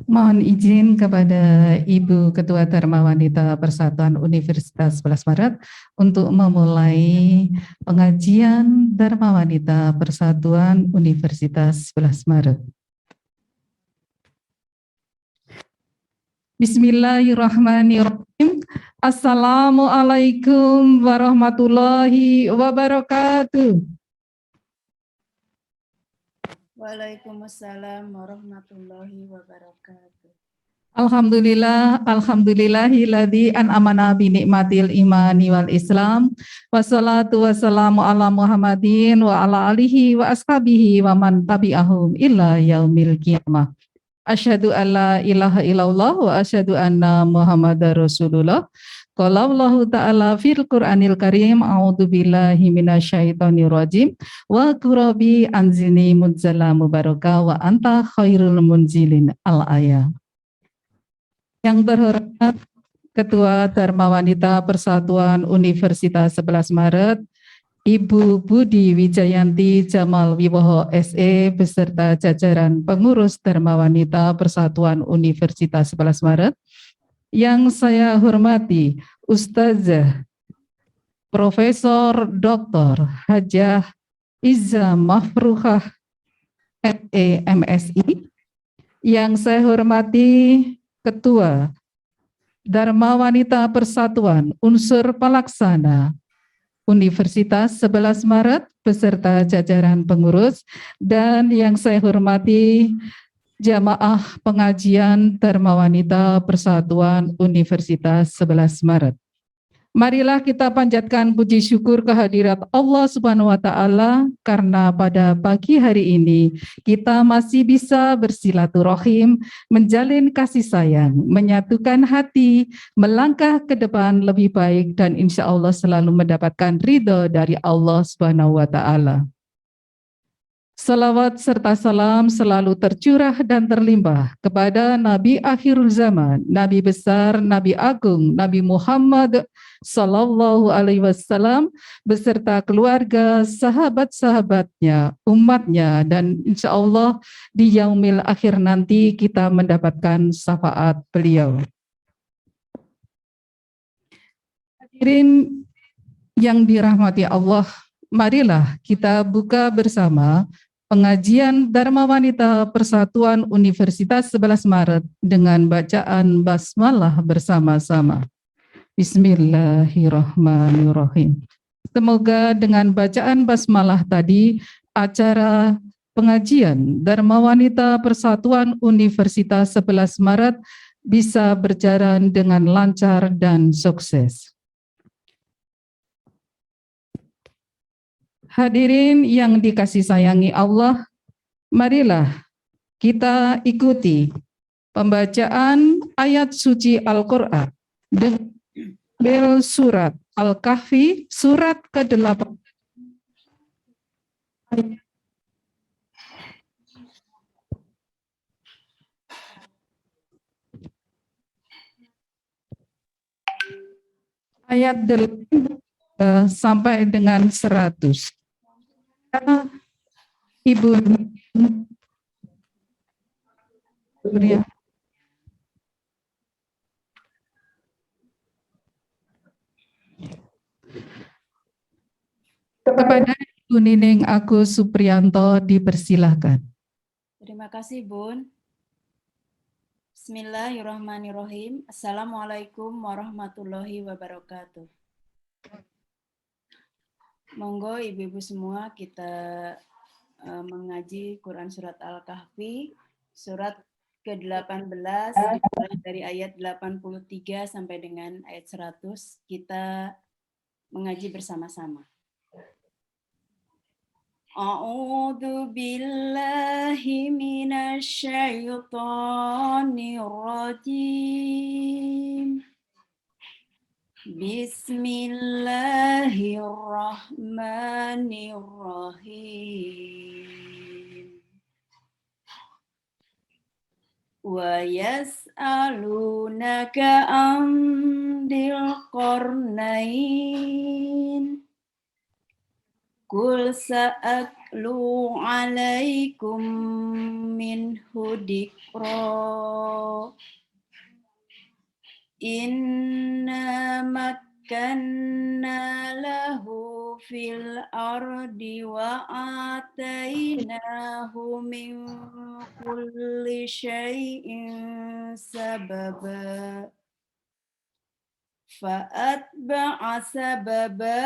Mohon izin kepada Ibu Ketua Dharma Wanita Persatuan Universitas 11 Maret untuk memulai pengajian Dharma Wanita Persatuan Universitas 11 Maret. Bismillahirrahmanirrahim. Assalamualaikum warahmatullahi wabarakatuh. Waalaikumsalam warahmatullahi wabarakatuh. Alhamdulillahilladzi an'amana bi ni'matil imani wal islam. Wassalatu wassalamu ala Muhammadin wa ala alihi wa ashabihi wa man tabi'ahum illa yaumil qiyamah. Asyhadu an la ilaha illallah wa asyhadu anna Muhammadar Rasulullah. Qala Allahu ta'ala fil Qur'anil Karim, a'udzu billahi minasyaitonir rajim. Wa qurabi anzini mudzalla mubaraka wa anta khairul munzilin al-ayah. Yang terhormat Ketua Dharma Wanita Persatuan Universitas 11 Maret, Ibu Budi Wijayanti Jamal Wibowo SE beserta jajaran pengurus Dharma Wanita Persatuan Universitas 11 Maret. Yang saya hormati Ustazah Profesor Dr. Hajah Iza Mafruhah ME MSI. Yang saya hormati Ketua Dharma Wanita Persatuan Unsur Pelaksana Universitas 11 Maret beserta jajaran pengurus, dan yang saya hormati jamaah pengajian Dharma Wanita Persatuan Universitas 11 Maret. Marilah kita panjatkan puji syukur kehadirat Allah Subhanahu wa Ta'ala karena pada pagi hari ini kita masih bisa bersilaturahim, menjalin kasih sayang, menyatukan hati, melangkah ke depan lebih baik, dan insya Allah selalu mendapatkan ridho dari Allah Subhanahu wa Ta'ala. Salawat serta salam selalu tercurah dan terlimpah kepada Nabi akhirul zaman, Nabi besar, Nabi agung, Nabi Muhammad Sallallahu Alaihi Wasallam beserta keluarga, sahabat-sahabatnya, umatnya, dan insya Allah di yaumil akhir nanti kita mendapatkan syafaat beliau. Hadirin yang dirahmati Allah, marilah kita buka bersama pengajian Dharma Wanita Persatuan Universitas 11 Maret dengan bacaan basmalah bersama-sama. Bismillahirrahmanirrahim. Semoga dengan bacaan basmalah tadi acara pengajian Dharma Wanita Persatuan Universitas 11 Maret bisa berjalan dengan lancar dan sukses. Hadirin yang dikasih sayangi Allah, marilah kita ikuti pembacaan ayat suci Al-Quran dengan surat Al-Kahfi, surat ke-8. Ayat 8 sampai dengan 100. Ibu kepada Ibu Nining Agus Supriyanto dipersilahkan. Terima kasih, Bun. Bismillahirrahmanirrahim. Assalamualaikum warahmatullahi wabarakatuh. Monggo ibu-ibu semua kita mengaji Quran Surat Al-Kahfi, surat ke-18, dari ayat 83 sampai dengan ayat 100, kita mengaji bersama-sama. A'udzu billahi minasy syaithanir rajim. Bismillahirrahmanirrahim. Wa yas'alunaka andil qarnain. Qul sa'atlu natlu alaikum minhu dikra. Inna makkanna lahu fil ardi wa atainahu min kulli syai'in sababa. Fa'atba'a sababa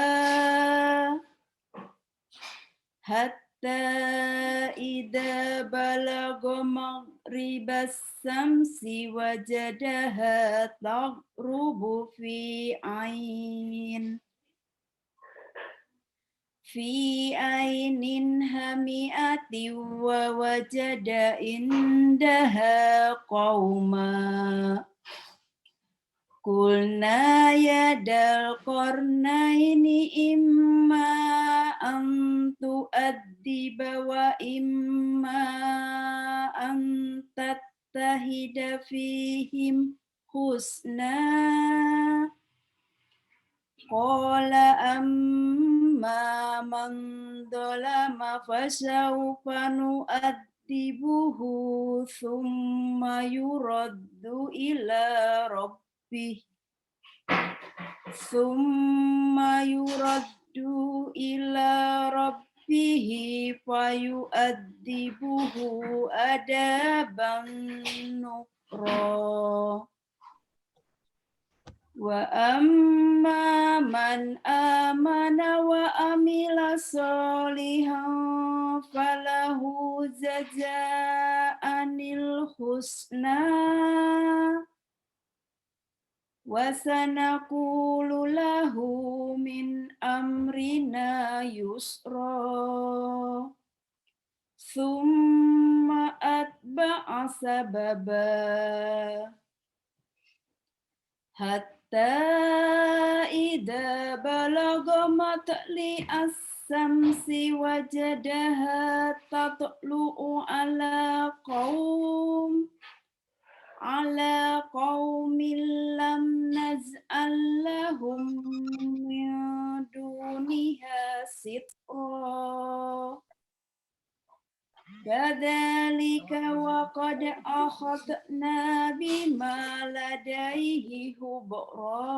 hatta idza balagha maghribas samsi wajadaha taghrubu fi ainin hami'atin wa wajada indaha qauma. Qulna ya dal qarnaini imma an tu'addiba wa imma an tattahida fihim husna. Qala amma man dhalama fasawfa nu'addibuhu thumma yuraddu ila rabbih fayu'addibuhu adaban nukra. Wa amma man amana wa amila sholihan falahu jazaa'anil husna wa sanaqulu lahu min amrina yusra. Summa atba'a sababa hatta idza balagha matli'as samsi wajadaha tatlu'u ala qaumin lam naz'al lahum min duniha sitra. Kadzalika wa qad akhadna bima ladaihi hubra.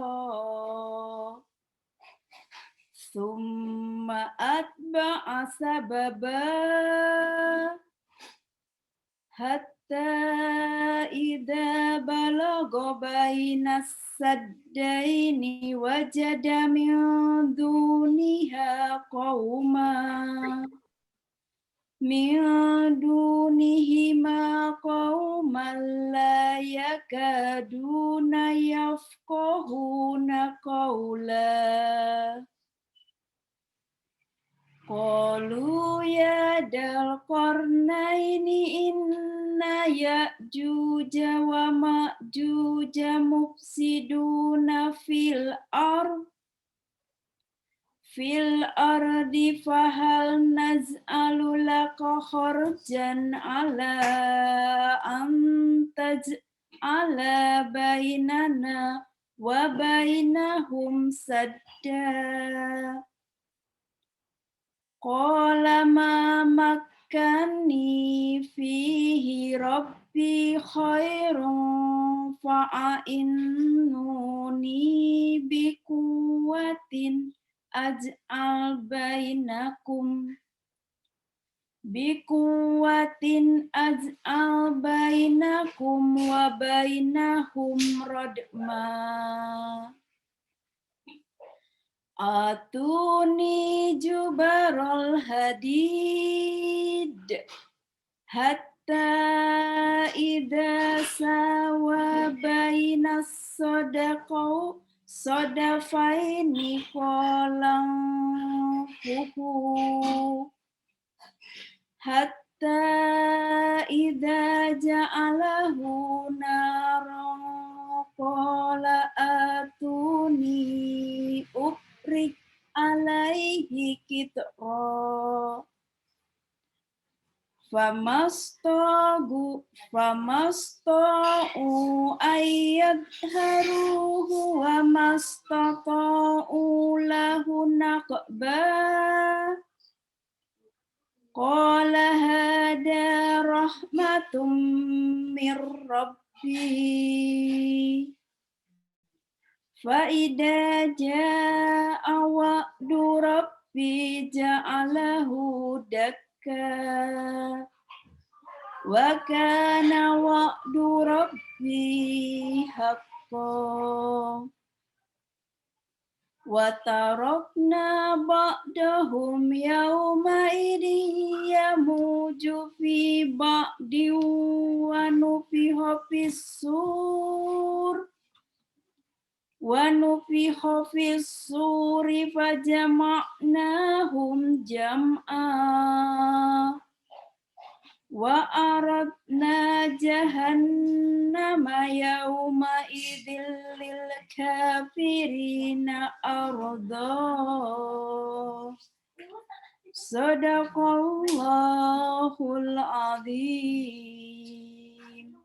Summa atba'a sababa hatta idza balagha bainas saddaini wajada min duniha qauman la yakaduna yafqahuna qawla. Qalu ya dal qarnaini inna ya'juja wa ma'juja mufsiduna fil ardi fahal naz'alu laka kharjan ala taj'ala bainana wa bainahum sadda. Qala ma makkani fihi rabbi khairun fa'ainnuni bikuwatin aj'al bainakum wa bainahum radma. Atuni jubarul hadid hatta idza sawa bainas sodafaini qalam huhu hatta idza ja'alahu naran qala atuni ufrik alaihi kitra. Famasta'u ayyadharuhu wa mastata'u lahu naqba. Qala hada rahmatum mir rabbi fa idza jaa wa'du rabbi ja'alahu dakka wa kana wa'du rabbi haqqan wa tarakna ba'dahum yawma idin yamuju fi ba'di wa nufiha fis-suri fajama'nahum jam'a wa aradna jahannama yawma idzil lil kafirina arda. Sadaqallahul azim.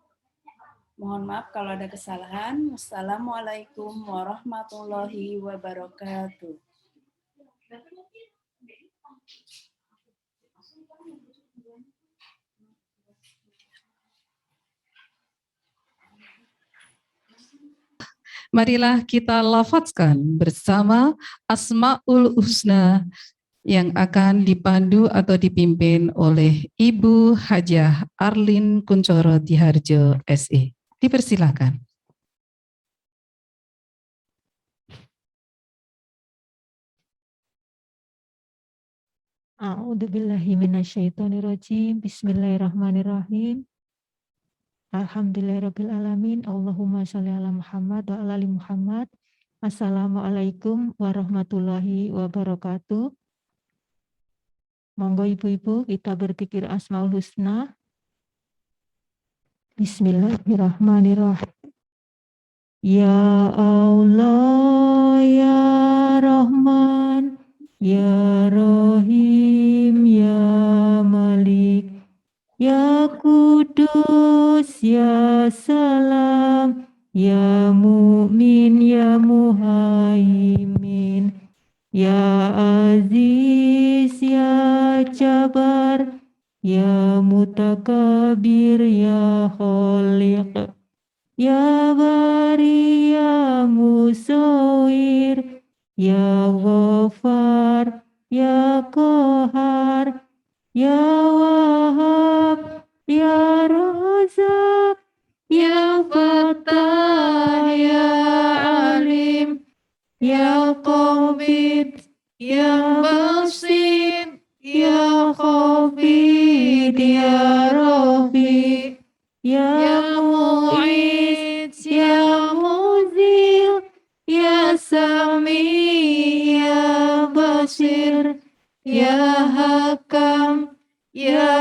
Mohon maaf kalau ada kesalahan. Wassalamualaikum warahmatullahi wabarakatuh. Marilah kita lafadzkan bersama Asmaul Husna yang akan dipandu atau dipimpin oleh Ibu Hajah Arlin Kuncoro Diharjo SE. Dipersilakan. A'udzubillahi minasyaitonirrajim. Bismillahirrahmanirrahim. Alhamdulillahirabbil alamin. Allahumma shalli ala Muhammad wa ala ali Muhammad. Assalamualaikum warahmatullahi wabarakatuh. Monggo ibu-ibu kita berzikir Asmaul Husna. Bismillahirrahmanirrahim. Ya Allah ya Rahman ya Rahim ya Malik ya Kudus ya Salam ya Mu'min ya Muhaimin ya Aziz ya Jabar ya Mutakabir ya Khaliq ya Bari ya Musawir ya Ghafar ya Qahar ya Wahab ya Razak ya Fattah ya Alim ya Qabid ya Basit ya Khafid ya Rafi ya Mu'id ya Muzil ya Sami ya Basir ya Hakam ya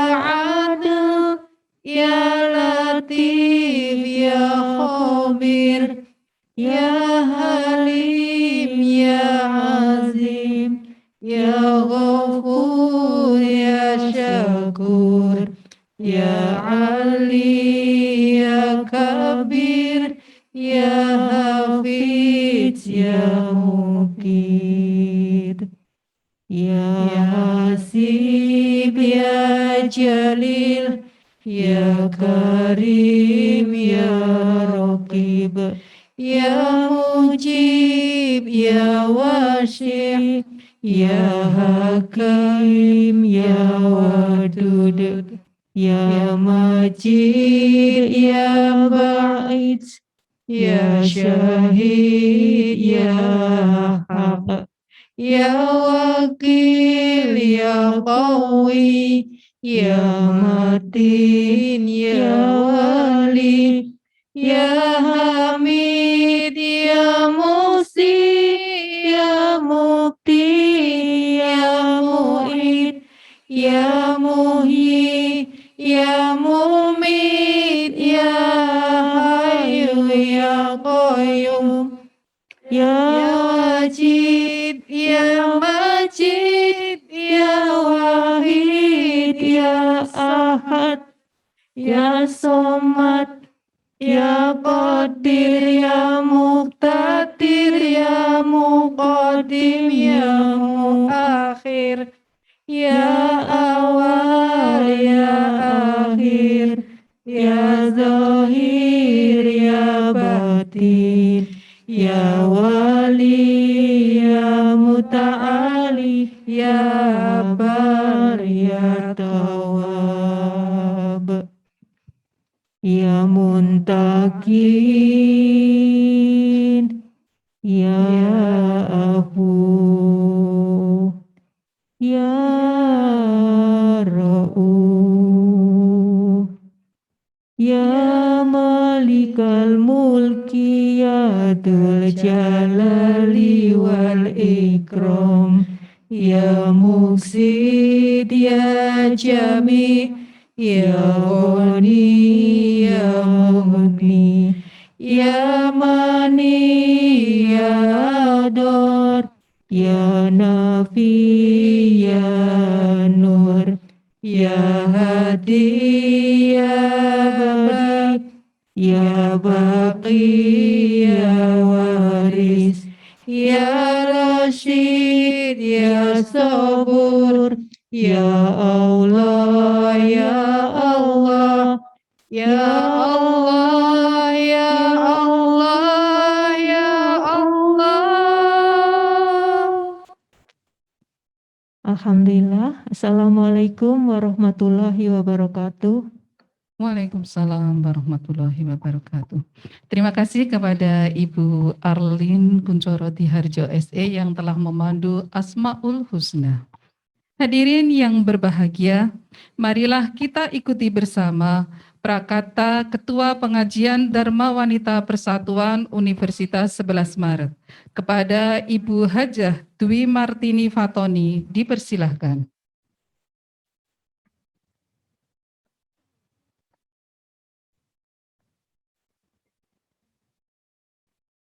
Adil ya Latif ya Khabir ya Halim ya Azim ya Ghafur ya Syakur ya Ali ya Kabir ya Hafiz ya Mukir ya Hasib ya Jalil ya Karim ya Raqib ya Mujib ya Wasi ya Hakim ya Wadud ya Majid ya Ba'id ya Syahid ya Haq ya Wakil ya Qawi ya Matin ya Wali ya Hamid ya Musi ya Mukti ya Mu'id ya Muhyi ya Mumit ya Hayyu ya Qayyum ya Wajid ya Majid ya Wahid ya Ahad ya Somad ya Qadir ya Muqtadir ya Muqaddim ya Muakhir ya Awal matin. Ya wali ya muta'ali ya bar ya tawab ya muntakin ya afu ya ra'uf ya malikal mulki ya dzul jalali wal ikram ya muksid ya jami ya ghani ya mughni ya mani ya ador ya nafi ya nur ya hadi ya badi ya baqi ya waris ya rasyid ya sabur ya Allah ya Allah ya Allah ya Allah ya Allah. Alhamdulillah. Assalamualaikum warahmatullahi wabarakatuh. Waalaikumsalam warahmatullahi wabarakatuh. Terima kasih kepada Ibu Arlin Kuncoro Diharjo SE yang telah memandu Asmaul Husna. Hadirin yang berbahagia, marilah kita ikuti bersama prakata Ketua Pengajian Dharma Wanita Persatuan Universitas 11 Maret. Kepada Ibu Hajah Dwi Martini Fatoni, dipersilahkan.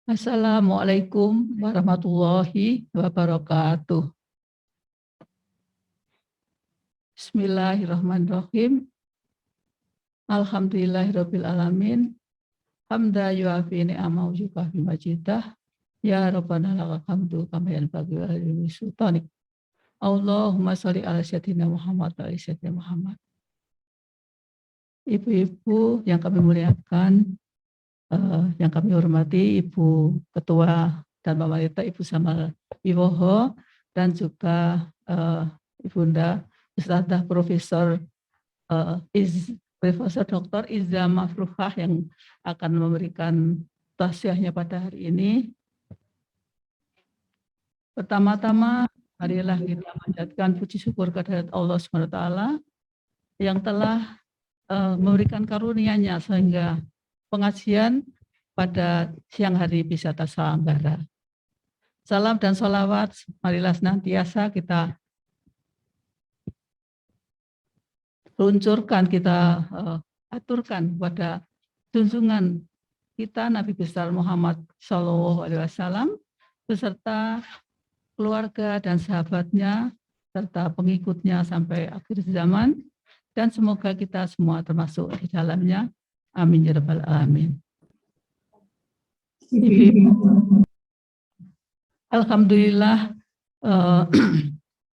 Assalamualaikum warahmatullahi wabarakatuh. Bismillahirrahmanirrahim. Alhamdulillahirabbil alamin. Hamda yuafi ni'amahu yukafi majidah. Ya Rabbana lakal hamdu kama yanbaghi wa li sultanik. Allahumma sholli ala sayyidina Muhammad wa ala sayyidina Muhammad. Ibu-ibu yang kami muliakan, yang kami hormati Ibu Ketua Dharma Wanita Ibu Samal Wiwoho dan juga Ibunda Ustadzah Profesor Dr. Iza Mafruhah yang akan memberikan tausiahnya pada hari ini. Pertama-tama, marilah kita panjatkan puji syukur kehadirat Allah SWT yang telah memberikan karunia-Nya sehingga pengajian pada siang hari bisa terselenggara. Salam dan sholawat, marilah senantiasa kita luncurkan, kita aturkan pada junjungan kita Nabi besar Muhammad SAW beserta keluarga dan sahabatnya serta pengikutnya sampai akhir zaman, dan semoga kita semua termasuk di dalamnya. Amin ya rabbal alamin. Alhamdulillah,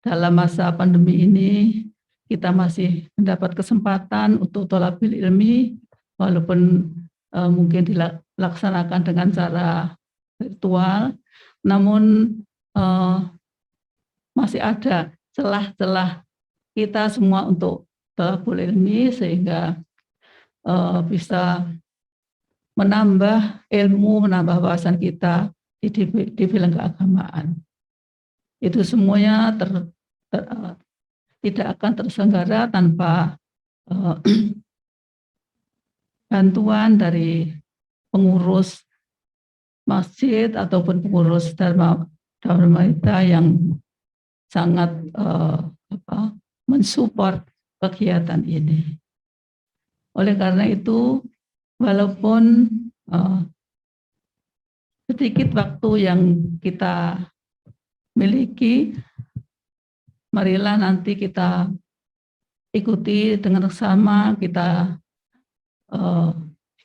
dalam masa pandemi ini kita masih mendapat kesempatan untuk thalabil ilmi, walaupun mungkin dilaksanakan dengan cara virtual, namun masih ada celah-celah kita semua untuk thalabul ilmi sehingga bisa menambah ilmu, menambah wawasan kita di bidang keagamaan. Itu semuanya tidak akan terselenggara tanpa bantuan dari pengurus masjid ataupun pengurus Dharma Wanita yang sangat mensupport kegiatan ini. Oleh karena itu, walaupun sedikit waktu yang kita miliki, marilah nanti kita ikuti dengan sama, kita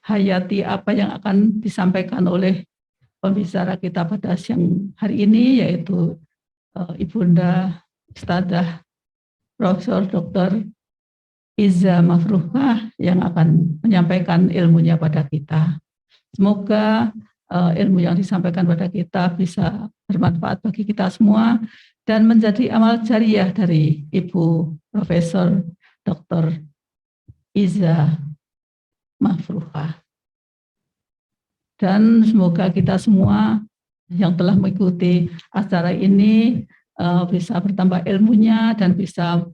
hayati apa yang akan disampaikan oleh pembicara kita pada siang hari ini, yaitu Ibunda Ustadzah Profesor Dr. Iza Mafruhah yang akan menyampaikan ilmunya pada kita. Semoga ilmu yang disampaikan pada kita bisa bermanfaat bagi kita semua dan menjadi amal jariah dari Ibu Profesor Dr. Iza Mafruhah. Dan semoga kita semua yang telah mengikuti acara ini bisa bertambah ilmunya dan bisa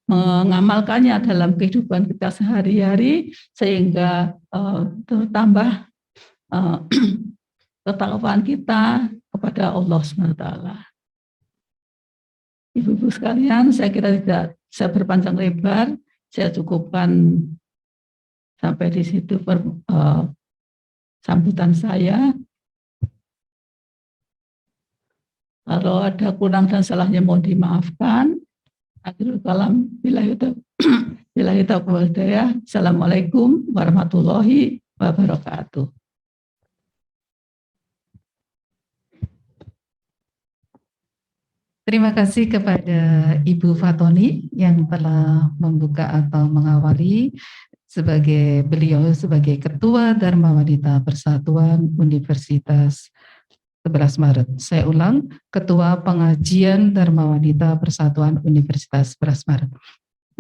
mengamalkannya dalam kehidupan kita sehari-hari sehingga tertambah ketakwaan kita kepada Allah SWT. Ibu-ibu sekalian, saya kira tidak saya berpanjang lebar, saya cukupkan sampai di situ sambutan saya. Kalau ada kurang dan salahnya mohon dimaafkan. Akhirul kalam, billahi taufiq wal hidayah. Assalamualaikum warahmatullahi wabarakatuh. Terima kasih kepada Ibu Fatoni yang telah membuka atau mengawali beliau sebagai Ketua Dharma Wanita Persatuan Universitas 11 Maret. Saya ulang, Ketua Pengajian Dharma Wanita Persatuan Universitas 11 Maret.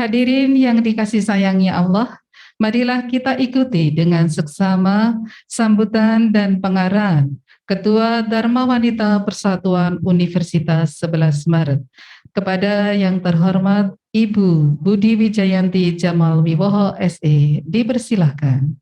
Hadirin yang dikasih sayangi Allah, marilah kita ikuti dengan seksama sambutan dan pengarahan Ketua Dharma Wanita Persatuan Universitas 11 Maret. Kepada yang terhormat Ibu Budi Wijayanti Jamal Wiwoho SE, dipersilahkan.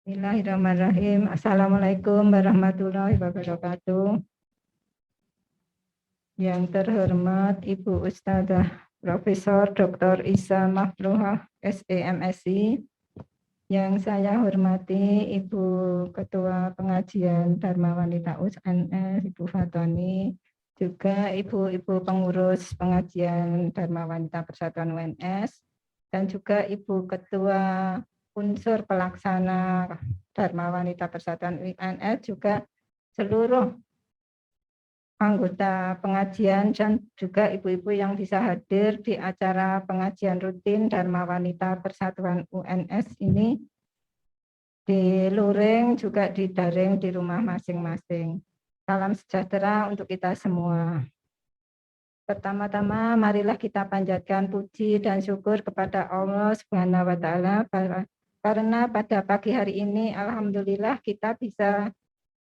Bismillahirrahmanirrahim. Assalamualaikum warahmatullahi wabarakatuh. Yang terhormat Ibu Ustadzah Profesor Dr. Iza Mafruhah SEMSI. Yang saya hormati Ibu Ketua Pengajian Dharma Wanita UNS, Ibu Fatoni, juga Ibu-Ibu Pengurus Pengajian Dharma Wanita Persatuan UNS, dan juga Ibu Ketua unsur pelaksana Dharma Wanita Persatuan UNS, juga seluruh anggota pengajian dan juga ibu-ibu yang bisa hadir di acara pengajian rutin Dharma Wanita Persatuan UNS ini, di luring juga di daring di rumah masing-masing. Salam sejahtera untuk kita semua. Pertama-tama marilah kita panjatkan puji dan syukur kepada Allah Subhanahu wa taala karena pada pagi hari ini alhamdulillah kita bisa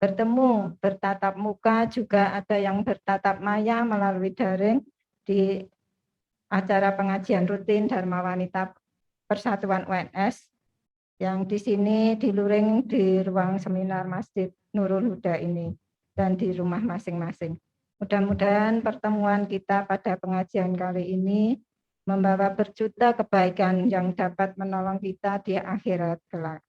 bertemu, bertatap muka, juga ada yang bertatap maya melalui daring di acara pengajian rutin Dharma Wanita Persatuan UNS yang di sini di luring di ruang seminar Masjid Nurul Huda ini dan di rumah masing-masing. Mudah-mudahan pertemuan kita pada pengajian kali ini membawa berjuta kebaikan yang dapat menolong kita di akhirat kelak.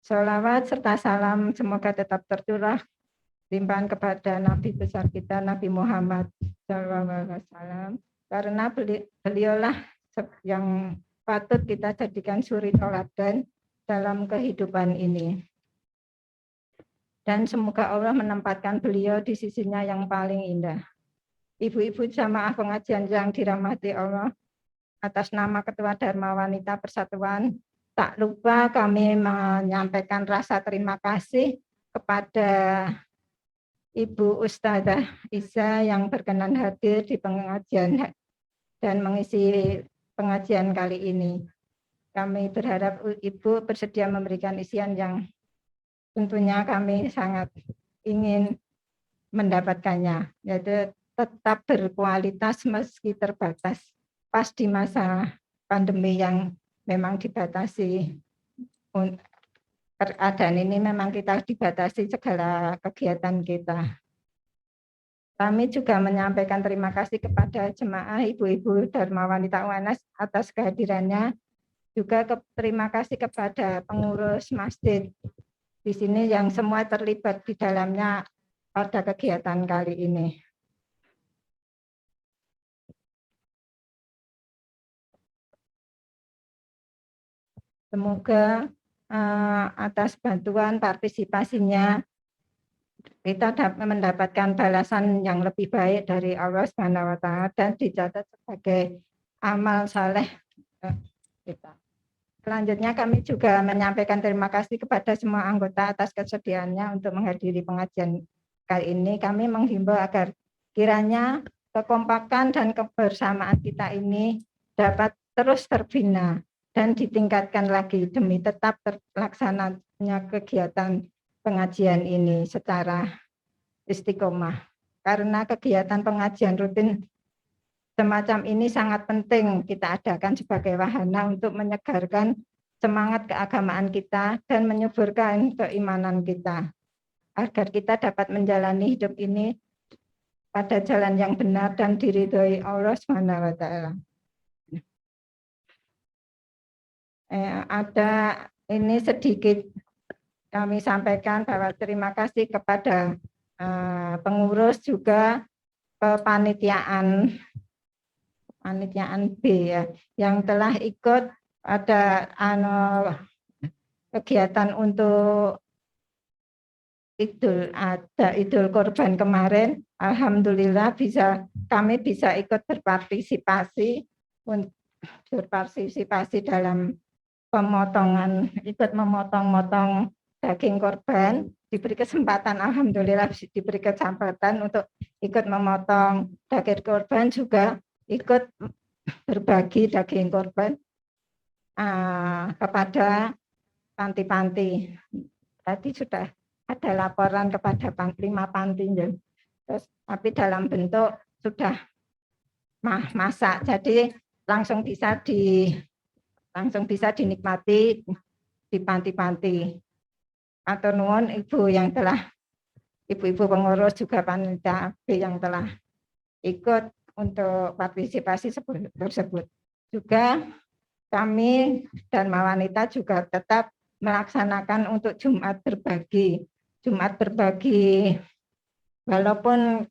Sholawat serta salam semoga tetap tercurah limpahan kepada Nabi besar kita Nabi Muhammad SAW, karena beliaulah yang patut kita jadikan suri teladan dalam kehidupan ini. Dan semoga Allah menempatkan beliau di sisinya yang paling indah. Ibu-ibu jamaah pengajian yang dirahmati Allah, atas nama Ketua Dharma Wanita Persatuan, tak lupa kami menyampaikan rasa terima kasih kepada Ibu Ustadzah Iza yang berkenan hadir di pengajian dan mengisi pengajian kali ini. Kami berharap Ibu bersedia memberikan isian yang tentunya kami sangat ingin mendapatkannya, yaitu tetap berkualitas meski terbatas pas di masa pandemi yang memang dibatasi. Keadaan ini memang kita dibatasi segala kegiatan kita. Kami juga menyampaikan terima kasih kepada jemaah ibu-ibu Dharma Wanita UNS atas kehadirannya. Juga terima kasih kepada pengurus masjid di sini yang semua terlibat di dalamnya pada kegiatan kali ini. Semoga atas bantuan partisipasinya kita dapat mendapatkan balasan yang lebih baik dari Allah Subhanahu wa taala dan dicatat sebagai amal saleh kita. Selanjutnya kami juga menyampaikan terima kasih kepada semua anggota atas kesediaannya untuk menghadiri pengajian kali ini. Kami menghimbau agar kiranya kekompakan dan kebersamaan kita ini dapat terus terbina dan ditingkatkan lagi demi tetap terlaksananya kegiatan pengajian ini secara istiqomah. Karena kegiatan pengajian rutin semacam ini sangat penting kita adakan sebagai wahana untuk menyegarkan semangat keagamaan kita dan menyuburkan keimanan kita, agar kita dapat menjalani hidup ini pada jalan yang benar dan diridhoi Allah Subhanahu wa taala. Ada ini sedikit kami sampaikan bahwa terima kasih kepada pengurus juga kepanitiaan B ya, yang telah ikut ada kegiatan untuk Idul Kurban kemarin. Alhamdulillah kami bisa ikut berpartisipasi dalam pemotongan, ikut memotong-motong daging kurban. Diberi kesempatan, alhamdulillah diberi kesempatan untuk ikut memotong daging kurban, juga ikut berbagi daging kurban kepada panti-panti. Tadi sudah ada laporan kepada 5 panti, terus, tapi dalam bentuk sudah masak, jadi langsung bisa dinikmati di panti-panti. Atur nuwun ibu-ibu pengurus juga panitia yang telah ikut untuk partisipasi tersebut. Juga kami dan Mawanita juga tetap melaksanakan untuk Jumat berbagi. Jumat berbagi walaupun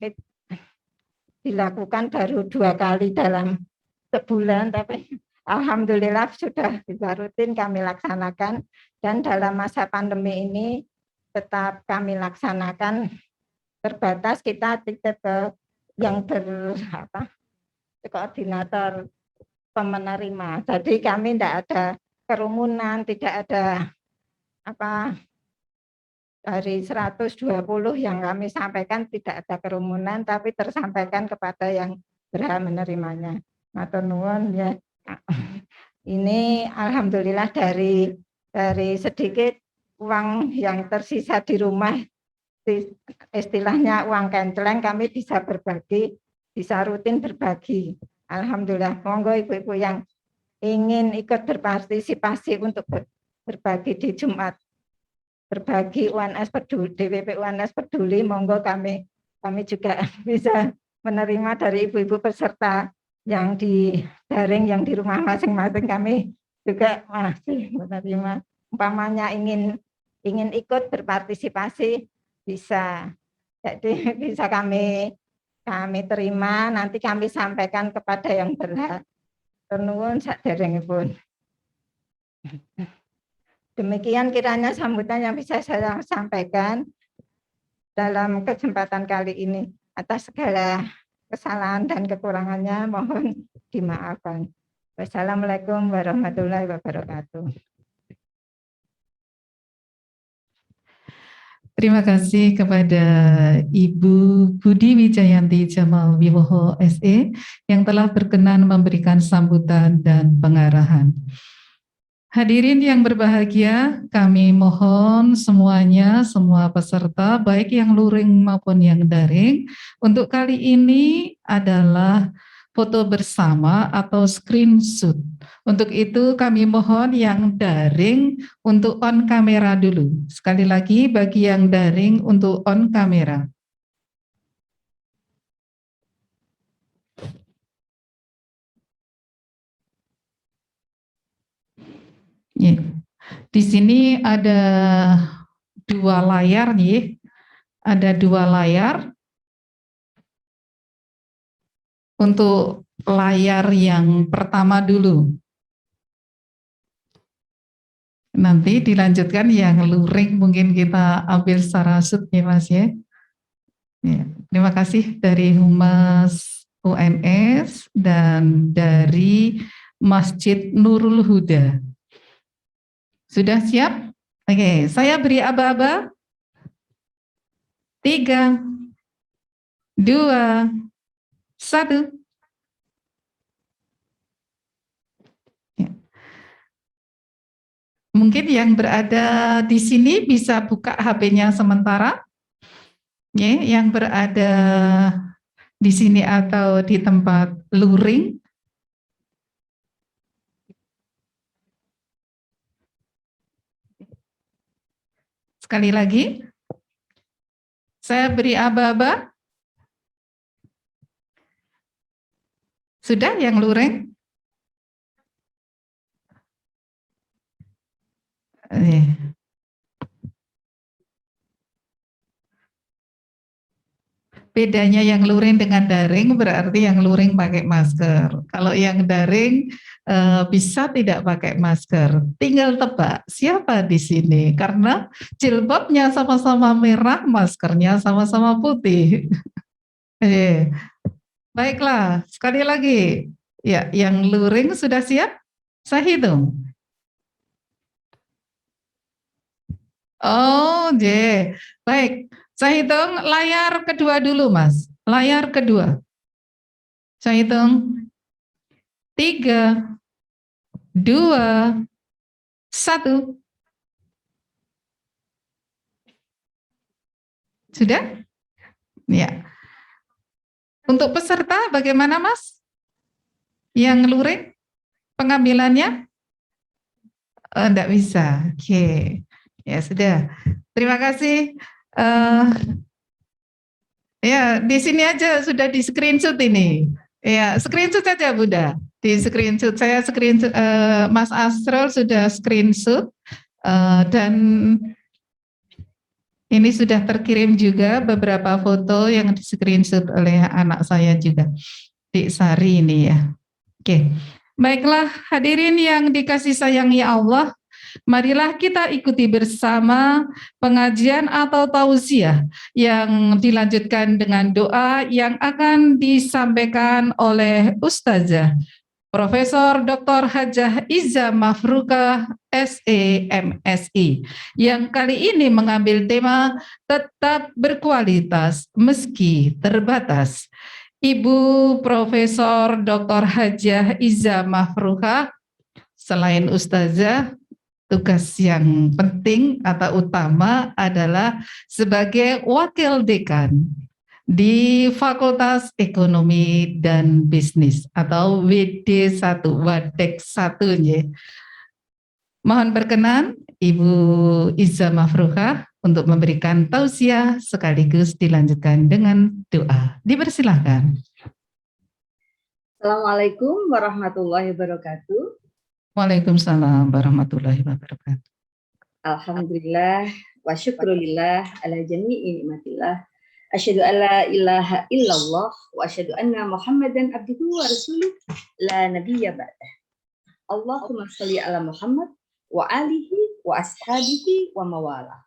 dilakukan baru 2 kali dalam sebulan, tapi alhamdulillah sudah bisa rutin kami laksanakan, dan dalam masa pandemi ini tetap kami laksanakan terbatas. Kita tidak yang koordinator pemenerima. Jadi kami tidak ada kerumunan, tidak ada dari 120 yang kami sampaikan tidak ada kerumunan, tapi tersampaikan kepada yang berhak menerimanya. Matur nuwun ya. Ini alhamdulillah dari sedikit uang yang tersisa di rumah, istilahnya uang kenceleng, kami bisa berbagi, bisa rutin berbagi. Alhamdulillah, monggo ibu-ibu yang ingin ikut berpartisipasi untuk berbagi di Jumat, berbagi UNS Peduli, DWP UNS Peduli, monggo kami juga bisa menerima dari ibu-ibu peserta yang di daring, yang di rumah masing-masing. Kami juga masih menerima, umpamanya ingin ikut berpartisipasi, bisa. Jadi bisa kami terima, nanti kami sampaikan kepada yang berhak. Nuwun saderengipun. Demikian kiranya sambutan yang bisa saya sampaikan dalam kesempatan kali ini. Atas segala kesalahan dan kekurangannya mohon dimaafkan. Wassalamualaikum warahmatullahi wabarakatuh. Terima kasih kepada Ibu Budi Wijayanti Jamal Wiwoho SE yang telah berkenan memberikan sambutan dan pengarahan. Hadirin yang berbahagia, kami mohon semuanya, semua peserta, baik yang luring maupun yang daring, untuk kali ini adalah foto bersama atau screenshot. Untuk itu kami mohon yang daring untuk on kamera dulu. Sekali lagi bagi yang daring untuk on kamera. Ya. Di sini ada 2 layar nih. Ada 2 layar. Untuk layar yang pertama dulu. Nanti dilanjutkan yang luring mungkin kita ambil secara shoot ya Mas ya. Ya, terima kasih dari Humas UNS dan dari Masjid Nurul Huda. Sudah siap? Oke, saya beri aba-aba. 3, 2, 1. Ya. Mungkin yang berada di sini bisa buka HP-nya sementara. Ya, yang berada di sini atau di tempat luring. Sekali lagi, saya beri aba-aba. Sudah yang luring? Bedanya yang luring dengan daring berarti yang luring pakai masker. Kalau yang daring bisa tidak pakai masker. Tinggal tebak siapa di sini karena jilbabnya sama-sama merah, maskernya sama-sama putih. Baiklah, sekali lagi. Ya, yang luring sudah siap? Saya hitung. Oh, baik. Saya hitung layar kedua dulu, Mas. Layar kedua. Saya hitung 3, 2, 1. Sudah? Ya. Untuk peserta bagaimana, Mas? Yang luring pengambilannya? Enggak bisa. Oke. Ya, sudah. Terima kasih. Ya, di sini aja sudah di screenshot ini. Ya, screenshot aja Bunda. Di screenshot, saya screenshot, Mas Asrul sudah screenshot dan ini sudah terkirim juga beberapa foto yang di screenshot oleh anak saya juga, Dik Sari ini ya. Oke, baiklah hadirin yang dikasih sayangi Allah. Marilah kita ikuti bersama pengajian atau tausiah yang dilanjutkan dengan doa yang akan disampaikan oleh Ustazah Profesor Dr. Hajah Iza Mafrukah SEMSI yang kali ini mengambil tema tetap berkualitas meski terbatas. Ibu Profesor Dr. Hajah Iza Mafrukah selain Ustazah, tugas yang penting atau utama adalah sebagai wakil dekan di Fakultas Ekonomi dan Bisnis atau WD1, Wadek 1. Mohon berkenan Ibu Iza Mafrukah untuk memberikan tausiah sekaligus dilanjutkan dengan doa. Dipersilahkan. Assalamualaikum warahmatullahi wabarakatuh. Waalaikumsalam warahmatullahi wabarakatuh. Alhamdulillah wa syukrulillah ala jami'i nikmatillah. Asyhadu an la ilaha illallah wa asyhadu anna Muhammadan abduhu wa rasuluh la nabiyya ba'dah. Allahumma shalli ala Muhammad wa alihi wa ashabihi wa mawalah.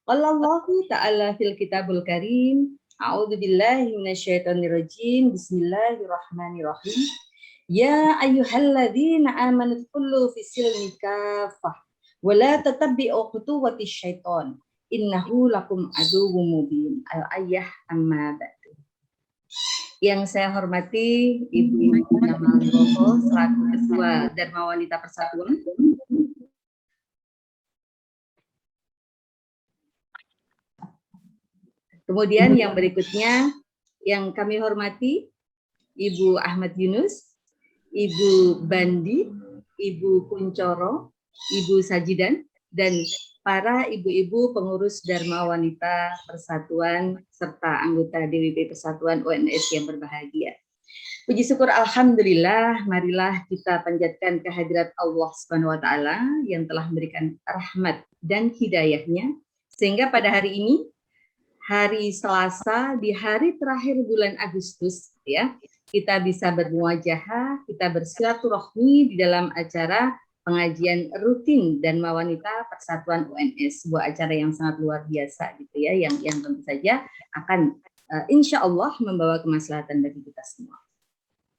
Qala Allahu ta'ala fil kitabul karim, a'udzu billahi minasyaitonir rajim. Bismillahirrahmanirrahim. Ya ayyuhalladzina amanu kullu fisilmi kafah wa la tatabi'u khutuwati syaiton innahu lakum aduwwum mubin. Al-ayah amma ba'du. Yang saya hormati Ibu Jamal Roho selaku Ketua Dharma Wanita Persatuan, kemudian yang berikutnya yang kami hormati Ibu Ahmad Yunus, Ibu Bandi, Ibu Kuncoro, Ibu Sajidan, dan para ibu-ibu pengurus Dharma Wanita Persatuan serta anggota DWP Persatuan UNS yang berbahagia. Puji syukur alhamdulillah, marilah kita panjatkan kehadirat Allah Subhanahu wa taala yang telah memberikan rahmat dan hidayahnya sehingga pada hari ini hari Selasa di hari terakhir bulan Agustus ya, kita bisa bermuajahah, kita bersilaturahmi di dalam acara pengajian rutin Dharma Wanita Persatuan UNS, sebuah acara yang sangat luar biasa gitu ya, yang tentu saja akan insya Allah membawa kemaslahatan bagi kita semua.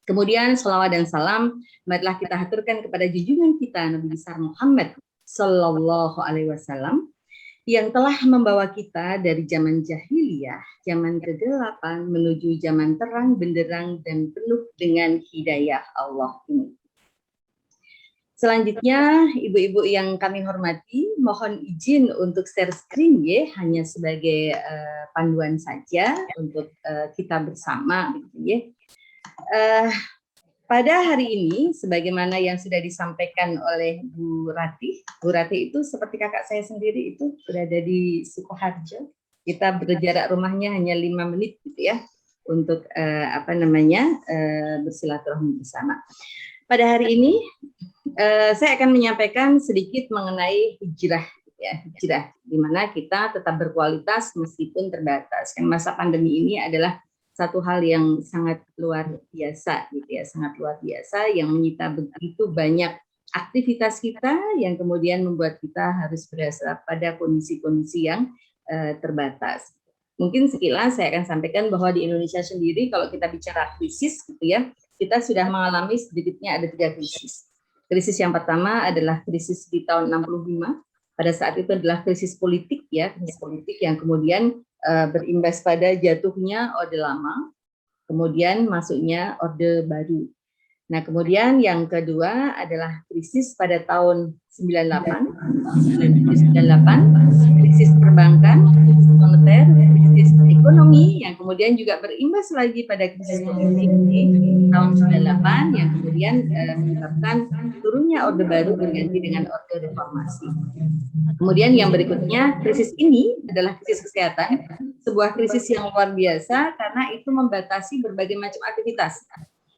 Kemudian salawat dan salam marilah kita haturkan kepada junjungan kita Nabi besar Muhammad Sallallahu Alaihi Wasallam yang telah membawa kita dari zaman jahiliyah, zaman kegelapan menuju zaman terang benderang dan penuh dengan hidayah Allah ini. Selanjutnya, ibu-ibu yang kami hormati, mohon izin untuk share screen ya, hanya sebagai panduan saja untuk kita bersama, gitu ya. Pada hari ini, sebagaimana yang sudah disampaikan oleh Bu Ratih itu seperti kakak saya sendiri itu berada di Sukoharjo. Kita berjarak rumahnya hanya 5 menit, gitu ya, untuk bersilaturahmi bersama. Pada hari ini saya akan menyampaikan sedikit mengenai hijrah, ya, hijrah, di mana kita tetap berkualitas meskipun terbatas. Kan masa pandemi ini adalah satu hal yang sangat luar biasa, gitu ya, sangat luar biasa yang menyita begitu banyak aktivitas kita yang kemudian membuat kita harus berasa pada kondisi-kondisi yang terbatas. Mungkin sekilas saya akan sampaikan bahwa di Indonesia sendiri kalau kita bicara krisis, gitu ya, kita sudah mengalami sedikitnya ada 3 krisis. Krisis yang pertama adalah krisis di tahun 65. Pada saat itu adalah krisis politik, ya, krisis politik yang kemudian berimbas pada jatuhnya Orde Lama, kemudian masuknya Orde Baru. Nah, kemudian yang kedua adalah krisis pada tahun 98, krisis perbankan, krisis moneter, krisis ekonomi yang kemudian juga berimbas lagi pada krisis politik di tahun 98 yang kemudian menyebabkan turunnya Orde Baru berganti dengan Orde Reformasi. Kemudian yang berikutnya, krisis ini adalah krisis kesehatan, sebuah krisis yang luar biasa karena itu membatasi berbagai macam aktivitas.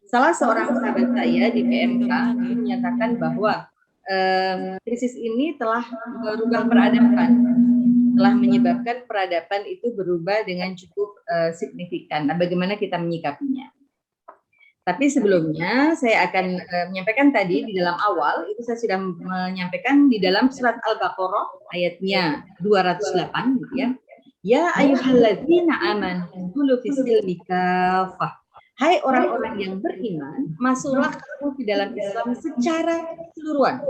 Salah seorang sahabat saya di PMK menyatakan bahwa krisis ini telah merubah peradaban, telah menyebabkan peradaban itu berubah dengan cukup signifikan. Nah, bagaimana kita menyikapinya? Tapi sebelumnya saya akan menyampaikan tadi di dalam awal itu saya sudah menyampaikan di dalam surat Al-Baqarah ayatnya 208, gitu ya. Ya ayyuhalladzina amanu dkhulu fis-silmi kaffah. Hai orang-orang yang beriman, masuklah kamu di dalam Islam secara keseluruhan.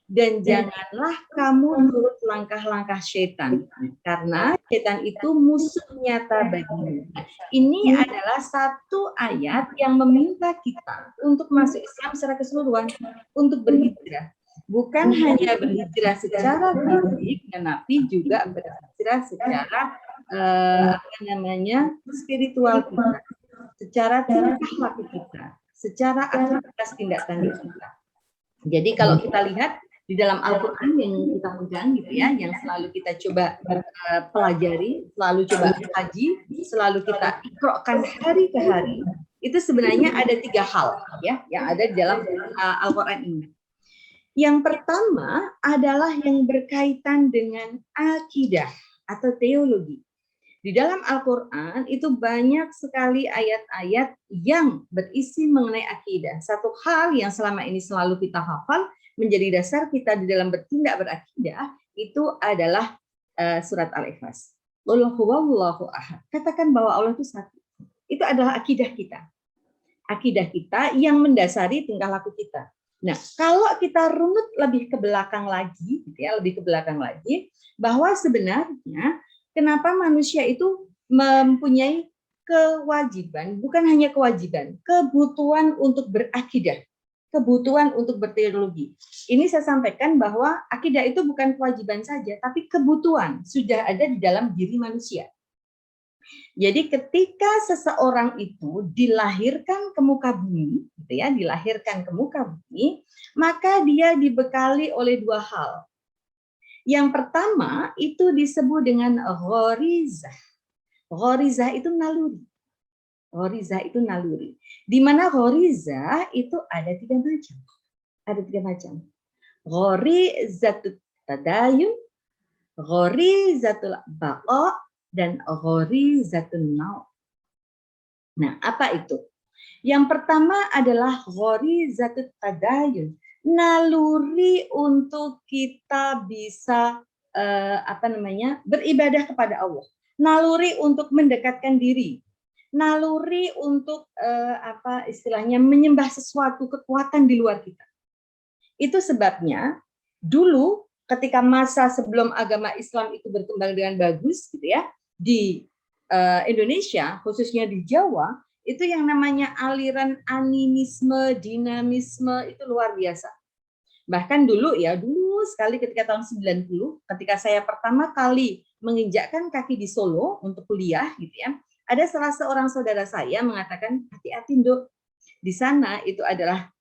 Dan janganlah kamu nurut langkah-langkah setan, karena setan itu musuh nyata bagimu. Ini adalah satu ayat yang meminta kita untuk masuk Islam secara keseluruhan, untuk berhijrah. Bukan hanya berhijrah secara fisik, tetapi juga berhijrah secara spiritual kita, secara tingkah laku kita, secara aktivitas tindak tanduk kita. Jadi kalau kita lihat di dalam Al-Quran yang kita pegang, gitu ya, yang selalu kita coba pelajari, selalu coba kaji, selalu kita ikrokkan hari ke hari, itu sebenarnya ada 3 hal, ya, yang ada di dalam Al-Quran ini. Yang pertama adalah yang berkaitan dengan akidah atau teologi. Di dalam Al-Quran itu banyak sekali ayat-ayat yang berisi mengenai akidah. Satu hal yang selama ini selalu kita hafal, menjadi dasar kita di dalam bertindak berakidah, itu adalah surat Al-Ikhlas. Qul huwallahu ahad. Katakan bahwa Allah itu satu. Itu adalah akidah kita. Akidah kita yang mendasari tingkah laku kita. Nah, kalau kita runut lebih ke belakang lagi, gitu ya, lebih ke belakang lagi, bahwa sebenarnya kenapa manusia itu mempunyai kewajiban, bukan hanya kewajiban, kebutuhan untuk berakidah, kebutuhan untuk berteologi. Ini saya sampaikan bahwa akidah itu bukan kewajiban saja, tapi kebutuhan sudah ada di dalam diri manusia. Jadi ketika seseorang itu dilahirkan ke muka bumi, gitu ya, dilahirkan ke muka bumi, maka dia dibekali oleh 2 hal. Yang pertama itu disebut dengan ghorizah. Ghorizah itu naluri. Ghorizah itu naluri. Di mana ghorizah itu ada 3 macam. Ada 3 macam. Ghorizatul tadayun, ghorizatul baqa, dan ghorizatul naw. Nah, apa itu? Yang pertama adalah ghorizatul tadayun. Naluri untuk kita bisa beribadah kepada Allah. naluri untuk mendekatkan diri, naluri untuk istilahnya menyembah sesuatu kekuatan di luar kita. Itu sebabnya dulu ketika masa sebelum agama Islam itu berkembang dengan bagus gitu ya, di Indonesia khususnya di Jawa, itu yang namanya aliran animisme, dinamisme itu luar biasa. Bahkan dulu sekali ketika tahun 90, ketika saya pertama kali menginjakkan kaki di Solo untuk kuliah gitu ya, ada salah seorang saudara saya mengatakan, hati-hati Nduk, di sana itu adalah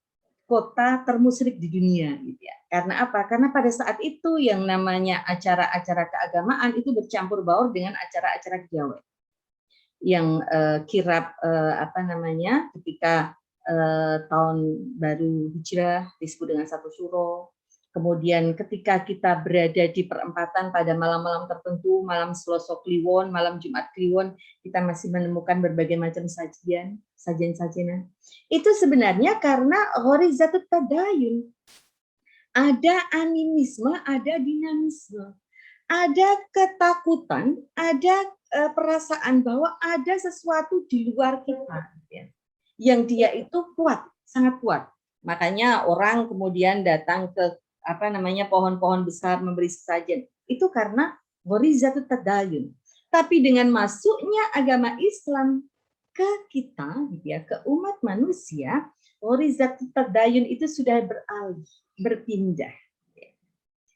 kota termusyrik di dunia gitu ya. Karena apa? Karena pada saat itu yang namanya acara-acara keagamaan itu bercampur baur dengan acara-acara kejawen. Yang kirap ketika tahun baru Hijrah disebut dengan satu suro. Kemudian ketika kita berada di perempatan pada malam-malam tertentu, malam Selasa Kliwon, malam Jumat Kliwon, kita masih menemukan berbagai macam sajian-sajian. Itu sebenarnya karena ghorizatut tadayun. Ada animisme, ada dinamisme. Ada ketakutan, ada perasaan bahwa ada sesuatu di luar kita. Ya. Yang dia itu kuat, sangat kuat. Makanya orang kemudian datang ke pohon-pohon besar memberi sesajen. Itu karena ghorizatut tadayun. Tapi dengan masuknya agama Islam ke kita, gitu ya, ke umat manusia, ghorizatut tadayun itu sudah beralih, berpindah.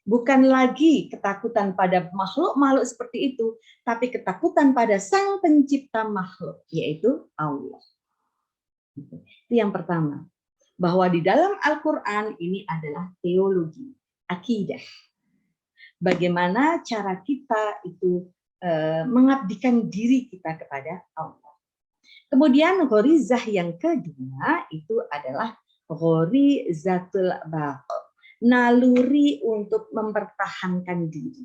Bukan lagi ketakutan pada makhluk-makhluk seperti itu, tapi ketakutan pada Sang Pencipta makhluk, yaitu Allah. Itu yang pertama. Bahwa di dalam Al-Quran ini adalah teologi, akidah. Bagaimana cara kita itu mengabdikan diri kita kepada Allah. Kemudian ghorizah yang kedua itu adalah ghorizatul baqa, naluri untuk mempertahankan diri.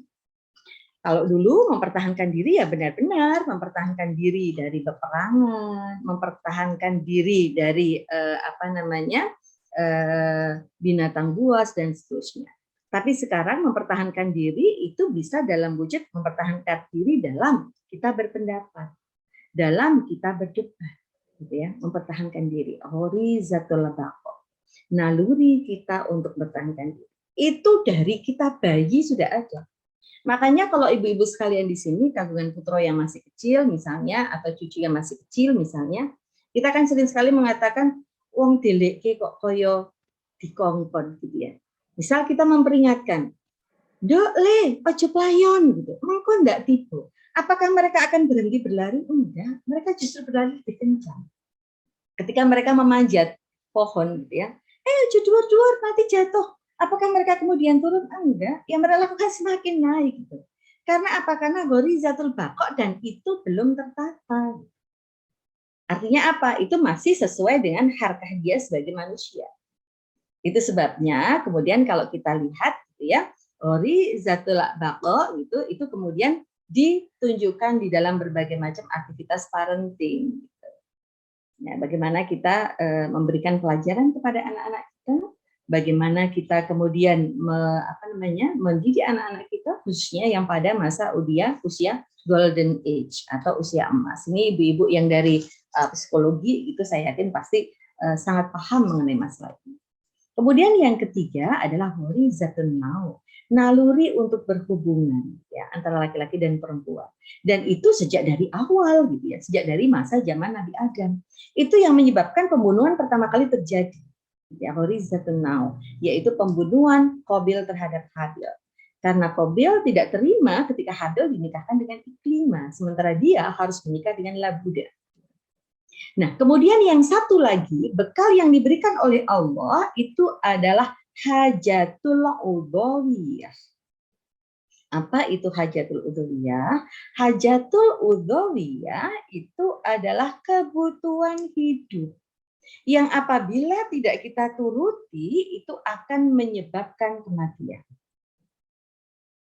Kalau dulu mempertahankan diri ya benar-benar mempertahankan diri dari peperangan, mempertahankan diri dari binatang buas dan seterusnya. Tapi sekarang mempertahankan diri itu bisa dalam wujud mempertahankan diri dalam kita berpendapat, dalam kita berdebat, gitu ya, mempertahankan diri. Ghorizatul baqa, naluri kita untuk bertahankan diri. Itu dari kita bayi sudah ada. Makanya kalau ibu-ibu sekalian di sini, kagungan putra yang masih kecil misalnya, atau cucu yang masih kecil misalnya, kita kan sering sekali mengatakan, wong deleke kok koyo dikongkon gitu ya. Misal kita memperingatkan, Dok le, ojo playon gitu, mengko ndak tiba. Apakah mereka akan berhenti berlari? Enggak, mereka justru berlari lebih kencang. Ketika mereka memanjat pohon gitu ya, ojo duar-duar nanti jatuh. Apakah mereka kemudian turun? Enggak. Yang mereka lakukan semakin naik. Gitu. Karena apa? Karena ghorizatul baqa dan itu belum tertata. Artinya apa? Itu masih sesuai dengan harkah dia sebagai manusia. Itu sebabnya kemudian kalau kita lihat gitu ya, ghorizatul baqa itu kemudian ditunjukkan di dalam berbagai macam aktivitas parenting. Gitu. Nah, bagaimana kita memberikan pelajaran kepada anak-anak kita? Bagaimana kita kemudian mendidik anak-anak kita khususnya yang pada masa usia golden age atau usia emas. Ini ibu-ibu yang dari psikologi itu saya yakin pasti sangat paham mengenai masalah ini. Kemudian yang ketiga adalah ghorizatun naw, naluri untuk berhubungan ya antara laki-laki dan perempuan. Dan itu sejak dari awal gitu ya, sejak dari masa zaman Nabi Adam. Itu yang menyebabkan pembunuhan pertama kali terjadi. Ya, ghorizatun naw, yaitu pembunuhan Qabil terhadap Habil. Karena Qabil tidak terima ketika Habil dinikahkan dengan Iklimah, sementara dia harus menikah dengan Labuda. Nah, kemudian yang satu lagi, bekal yang diberikan oleh Allah itu adalah hajatul udhawiyah. Apa itu hajatul udhawiyah? Hajatul udhawiyah itu adalah kebutuhan hidup. Yang apabila tidak kita turuti itu akan menyebabkan kematian,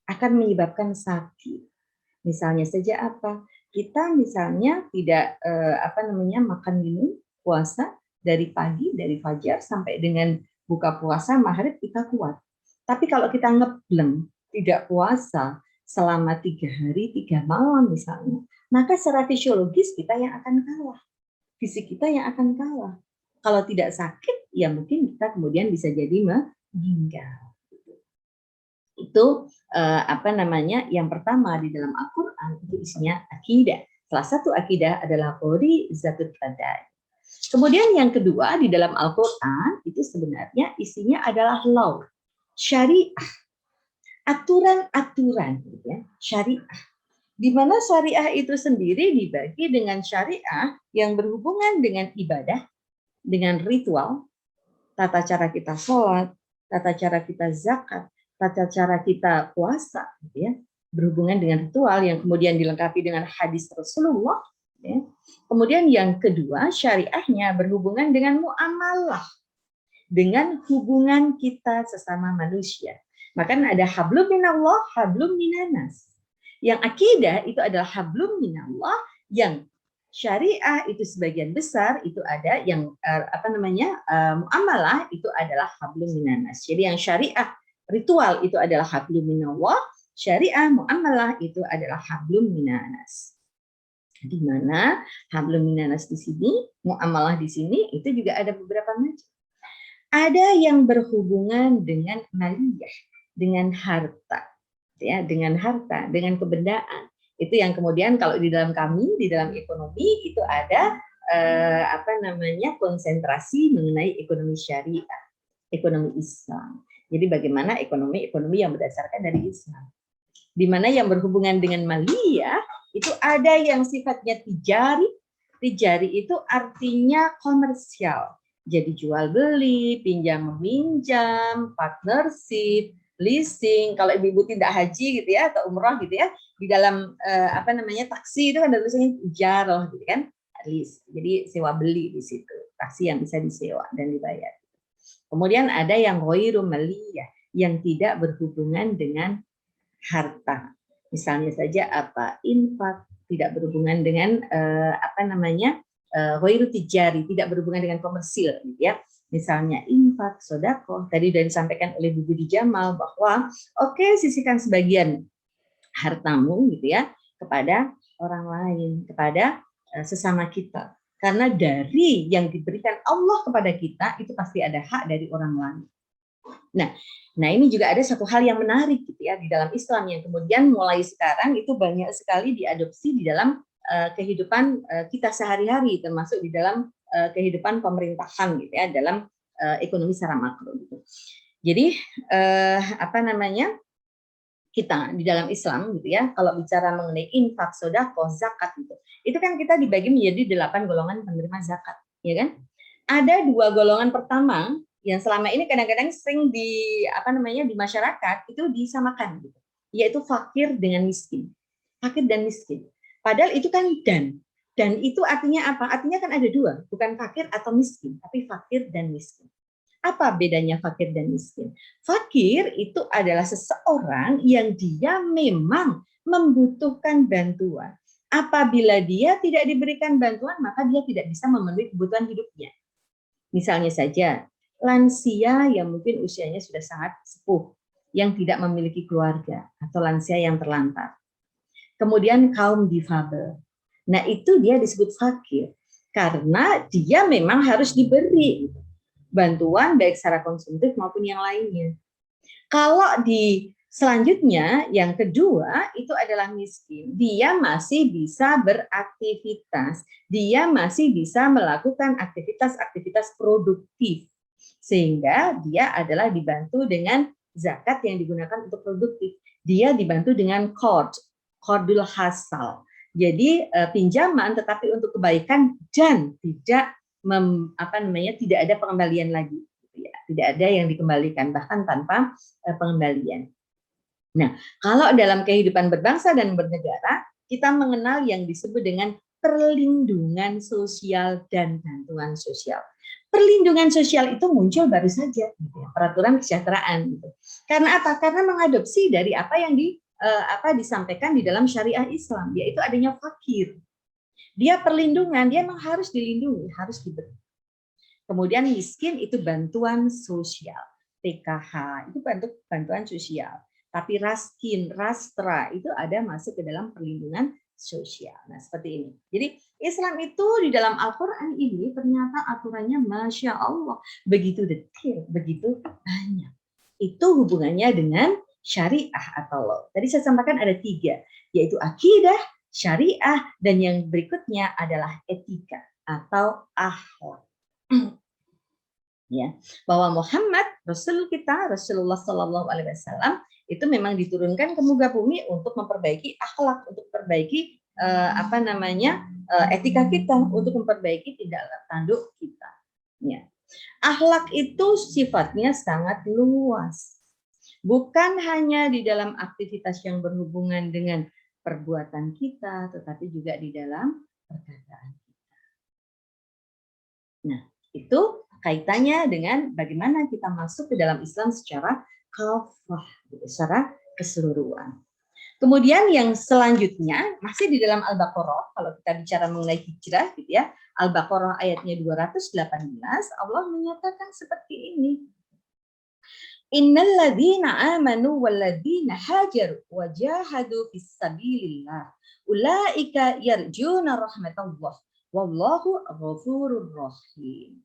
akan menyebabkan sakit. Misalnya saja apa? Kita misalnya tidak makan minum puasa dari pagi, dari fajar sampai dengan buka puasa maghrib kita kuat. Tapi kalau kita ngebleng, tidak puasa selama 3 hari 3 malam misalnya, maka secara fisiologis kita yang akan kalah, fisik kita yang akan kalah. Kalau tidak sakit, ya mungkin kita kemudian bisa jadi meninggal. Itu yang pertama di dalam Al-Quran itu isinya akidah. Salah satu akidah adalah qori zatul qadar. Kemudian yang kedua di dalam Al-Quran itu sebenarnya isinya adalah law, syariah, aturan-aturan, ya, syariah. Di mana syariah itu sendiri dibagi dengan syariah yang berhubungan dengan ibadah, dengan ritual, tata cara kita sholat, tata cara kita zakat, tata cara kita puasa, gitu ya, berhubungan dengan ritual yang kemudian dilengkapi dengan hadis Rasulullah. Ya. Kemudian yang kedua, syariahnya berhubungan dengan muamalah, dengan hubungan kita sesama manusia. Maka ada hablum minallah, hablum minanas. Yang akidah itu adalah hablum minallah, yang syariah itu sebagian besar itu ada, yang muamalah itu adalah hablum minanas. Jadi yang syariah ritual itu adalah hablum minallah, syariah muamalah itu adalah hablum minanas. Di mana hablum minanas di sini, muamalah di sini itu juga ada beberapa macam. Ada yang berhubungan dengan maliyah, dengan harta, ya, dengan harta, dengan kebendaan. Itu yang kemudian kalau di dalam kami, di dalam ekonomi itu ada konsentrasi mengenai ekonomi syariah, ekonomi Islam. Jadi bagaimana ekonomi yang berdasarkan dari Islam. Di mana yang berhubungan dengan maliyah itu ada yang sifatnya tijari. Tijari itu artinya komersial. Jadi jual beli, pinjam meminjam, partnership, leasing. Kalau ibu-ibu tidak haji gitu ya atau umroh gitu ya, di dalam taksi itu kan ada tulisannya tijarah gitu kan, lease. Jadi sewa beli di situ. Taksi yang bisa disewa dan dibayar. Kemudian ada yang ghairu maliyah, yang tidak berhubungan dengan harta. Misalnya saja infak, tidak berhubungan dengan ghairu tijari, tidak berhubungan dengan komersil gitu ya. Misalnya infak, sedekah, tadi sudah disampaikan oleh Bu Budi Jamal bahwa sisihkan sebagian hartamu gitu ya kepada orang lain, kepada sesama kita. Karena dari yang diberikan Allah kepada kita itu pasti ada hak dari orang lain. Nah ini juga ada satu hal yang menarik gitu ya di dalam Islam yang kemudian mulai sekarang itu banyak sekali diadopsi di dalam kehidupan kita sehari-hari, termasuk di dalam kehidupan pemerintahan gitu ya, dalam ekonomi secara makro gitu. Jadi kita di dalam Islam gitu ya, kalau bicara mengenai infak, sedekah, zakat gitu, itu kan kita dibagi menjadi 8 golongan penerima zakat, ya kan? Ada 2 golongan pertama yang selama ini kadang-kadang sering di masyarakat itu disamakan gitu, yaitu fakir dengan miskin. Fakir dan miskin. Padahal itu kan dan itu artinya apa? Artinya kan ada 2, bukan fakir atau miskin, tapi fakir dan miskin. Apa bedanya fakir dan miskin? Fakir itu adalah seseorang yang dia memang membutuhkan bantuan. Apabila dia tidak diberikan bantuan, maka dia tidak bisa memenuhi kebutuhan hidupnya. Misalnya saja, lansia yang mungkin usianya sudah sangat sepuh, yang tidak memiliki keluarga, atau lansia yang terlantar. Kemudian kaum difabel. Nah itu dia disebut fakir, karena dia memang harus diberi bantuan baik secara konsumtif maupun yang lainnya. Kalau di selanjutnya yang kedua itu adalah miskin. Dia masih bisa beraktivitas, dia masih bisa melakukan aktivitas-aktivitis produktif, sehingga dia adalah dibantu dengan zakat yang digunakan untuk produktif. Dia dibantu dengan qardul hasal. Jadi pinjaman tetapi untuk kebaikan dan tidak tidak ada pengembalian lagi, ya, tidak ada yang dikembalikan bahkan tanpa pengembalian. Nah, kalau dalam kehidupan berbangsa dan bernegara kita mengenal yang disebut dengan perlindungan sosial dan bantuan sosial. Perlindungan sosial itu muncul baru saja, gitu ya, peraturan kesejahteraan. Gitu. Karena apa? Karena mengadopsi dari apa yang disampaikan di dalam syariah Islam, yaitu adanya fakir. Dia perlindungan, dia memang harus dilindungi, harus diberi. Kemudian miskin itu bantuan sosial, PKH, itu bantuan sosial. Tapi raskin, rastra itu ada masuk ke dalam perlindungan sosial. Nah, seperti ini. Jadi Islam itu di dalam Al-Quran ini ternyata aturannya Masya Allah begitu detail, begitu banyak. Itu hubungannya dengan syariah atau law. Tadi saya sampaikan ada 3, yaitu akidah, syariah, dan yang berikutnya adalah etika atau akhlak. Ya, bahwa Muhammad Rasul kita, Rasulullah Shallallahu Alaihi Wasallam itu memang diturunkan ke muka bumi untuk memperbaiki akhlak, untuk memperbaiki etika kita, untuk memperbaiki tindak tanduk kita. Ya. Akhlak itu sifatnya sangat luas. Bukan hanya di dalam aktivitas yang berhubungan dengan perbuatan kita, tetapi juga di dalam perkataan kita. Nah, itu kaitannya dengan bagaimana kita masuk ke dalam Islam secara kafah, secara keseluruhan. Kemudian yang selanjutnya masih di dalam Al-Baqarah, kalau kita bicara mengenai hijrah, gitu ya, Al-Baqarah ayatnya 218, Allah menyatakan seperti ini. Innal ladzina amanu wal ladzina hajaru wa jahadu fis sabilillah ulaika yarjuna rahmatallah wallahu ghafurur rahim.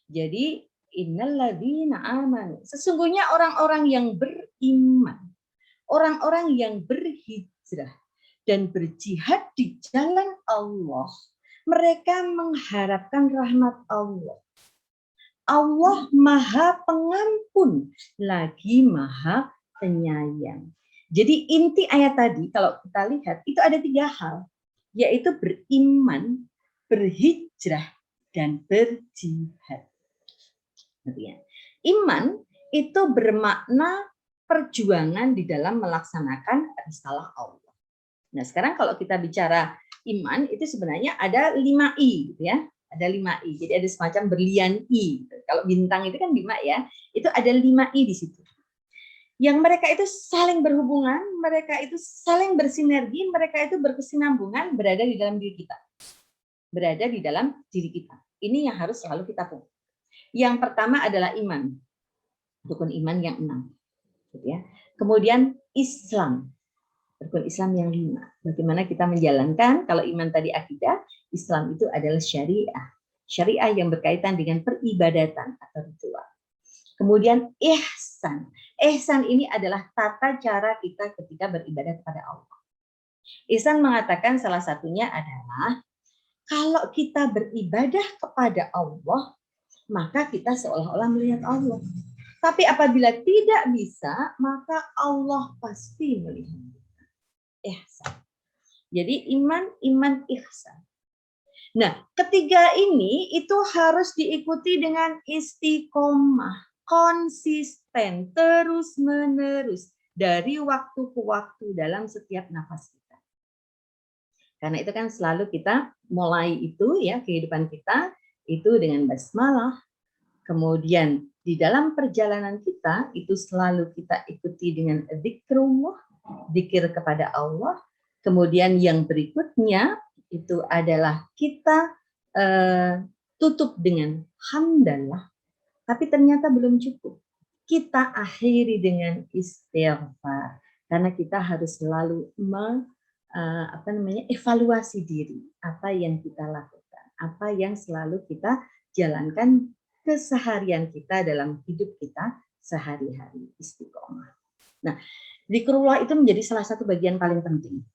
Jadi innal ladzina amanu, sesungguhnya orang-orang yang beriman, orang-orang yang berhijrah dan berjihad di jalan Allah, mereka mengharapkan rahmat Allah. Allah Maha Pengampun lagi Maha Penyayang. Jadi inti ayat tadi kalau kita lihat itu ada 3 hal, yaitu beriman, berhijrah, dan berjihad. Iman itu bermakna perjuangan di dalam melaksanakan risalah Allah. Nah, sekarang kalau kita bicara iman itu sebenarnya ada 5 I, gitu ya. Ada 5 I. Jadi ada semacam berlian I. Kalau bintang itu kan 5 ya. Itu ada 5 I di situ. Yang mereka itu saling berhubungan, mereka itu saling bersinergi, mereka itu berkesinambungan berada di dalam diri kita. Berada di dalam diri kita. Ini yang harus selalu kita punya. Yang pertama adalah iman. Rukun iman yang 6. Gitu ya. Kemudian Islam. Rukun Islam yang 5. Bagaimana kita menjalankan, kalau iman tadi akidah, Islam itu adalah syariah. Syariah yang berkaitan dengan peribadatan atau ritual. Kemudian ihsan. Ihsan ini adalah tata cara kita ketika beribadah kepada Allah. Ihsan mengatakan salah satunya adalah kalau kita beribadah kepada Allah, maka kita seolah-olah melihat Allah. Tapi apabila tidak bisa, maka Allah pasti melihat kita. Ihsan. Jadi iman, ihsan. Nah, ketiga ini itu harus diikuti dengan istiqomah, konsisten, terus-menerus dari waktu ke waktu dalam setiap nafas kita. Karena itu kan selalu kita mulai itu ya kehidupan kita itu dengan basmalah. Kemudian di dalam perjalanan kita itu selalu kita ikuti dengan zikrullah, zikir kepada Allah. Kemudian yang berikutnya itu adalah kita tutup dengan hamdalah, tapi ternyata belum cukup. Kita akhiri dengan istighfar, karena kita harus selalu evaluasi diri, apa yang kita lakukan, apa yang selalu kita jalankan keseharian kita dalam hidup kita sehari-hari, istiqomah. Nah, zikrullah itu menjadi salah satu bagian paling penting.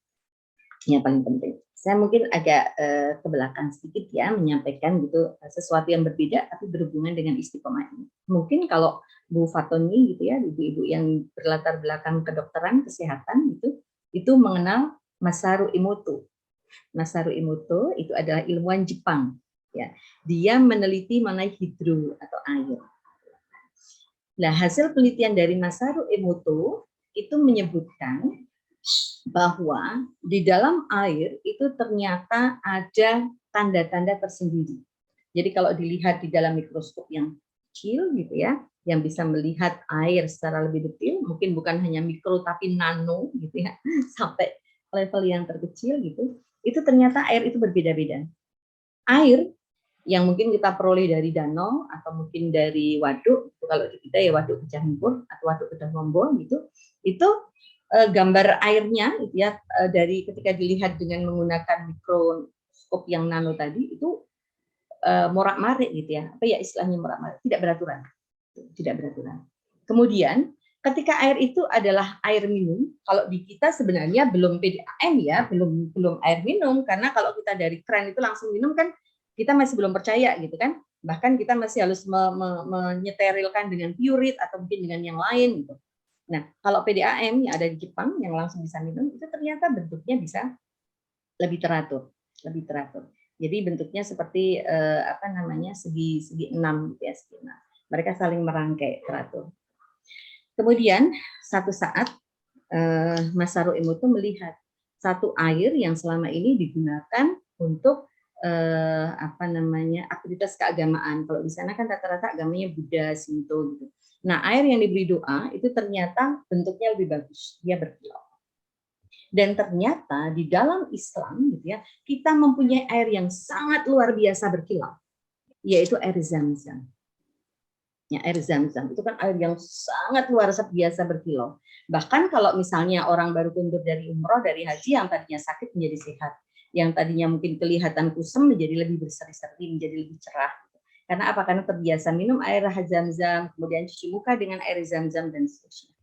Yang paling penting. Saya mungkin agak ke belakang sedikit ya menyampaikan gitu sesuatu yang berbeda tapi berhubungan dengan istiqomah ini. Mungkin kalau Bu Fatoni gitu ya, ibu-ibu yang berlatar belakang kedokteran kesehatan itu mengenal Masaru Emoto. Masaru Emoto itu adalah ilmuwan Jepang ya. Dia meneliti mengenai hidro atau air. Nah, hasil penelitian dari Masaru Emoto itu menyebutkan bahwa di dalam air itu ternyata ada tanda-tanda tersendiri. Jadi kalau dilihat di dalam mikroskop yang kecil gitu ya, yang bisa melihat air secara lebih detail, mungkin bukan hanya mikro tapi nano gitu ya, sampai level yang terkecil gitu, itu ternyata air itu berbeda-beda. Air yang mungkin kita peroleh dari danau atau mungkin dari waduk, kalau di kita ya waduk Kejampur atau waduk Kedawombo gitu, itu gambar airnya gitu ya, dari ketika dilihat dengan menggunakan mikroskop yang nano tadi itu morak-marik gitu ya, apa ya istilahnya morak-marik, tidak beraturan. Kemudian ketika air itu adalah air minum, kalau di kita sebenarnya belum PDAM ya, belum air minum, karena kalau kita dari keran itu langsung minum kan kita masih belum percaya gitu kan, bahkan kita masih harus menyeterilkan dengan purit atau mungkin dengan yang lain gitu. Nah, kalau PDAM yang ada di Jepang yang langsung bisa minum itu ternyata bentuknya bisa lebih teratur. Jadi bentuknya seperti segi 6 gitu ya, segi 6. Mereka saling merangkai teratur. Kemudian satu saat Masaru Emoto melihat satu air yang selama ini digunakan untuk aktivitas keagamaan. Kalau di sana kan rata-rata agamanya Buddha, Shinto gitu. Nah, air yang diberi doa itu ternyata bentuknya lebih bagus, dia berkilau. Dan ternyata di dalam Islam gitu ya, kita mempunyai air yang sangat luar biasa berkilau, yaitu air Zam-Zam. Ya, air Zam-Zam itu kan air yang sangat luar biasa berkilau. Bahkan kalau misalnya orang baru kundur dari umroh, dari haji, yang tadinya sakit menjadi sehat, yang tadinya mungkin kelihatan kusam menjadi lebih berseri-seri, menjadi lebih cerah. Karena apa? Karena terbiasa minum air Zam-Zam, kemudian cuci muka dengan air Zam-Zam dan seterusnya.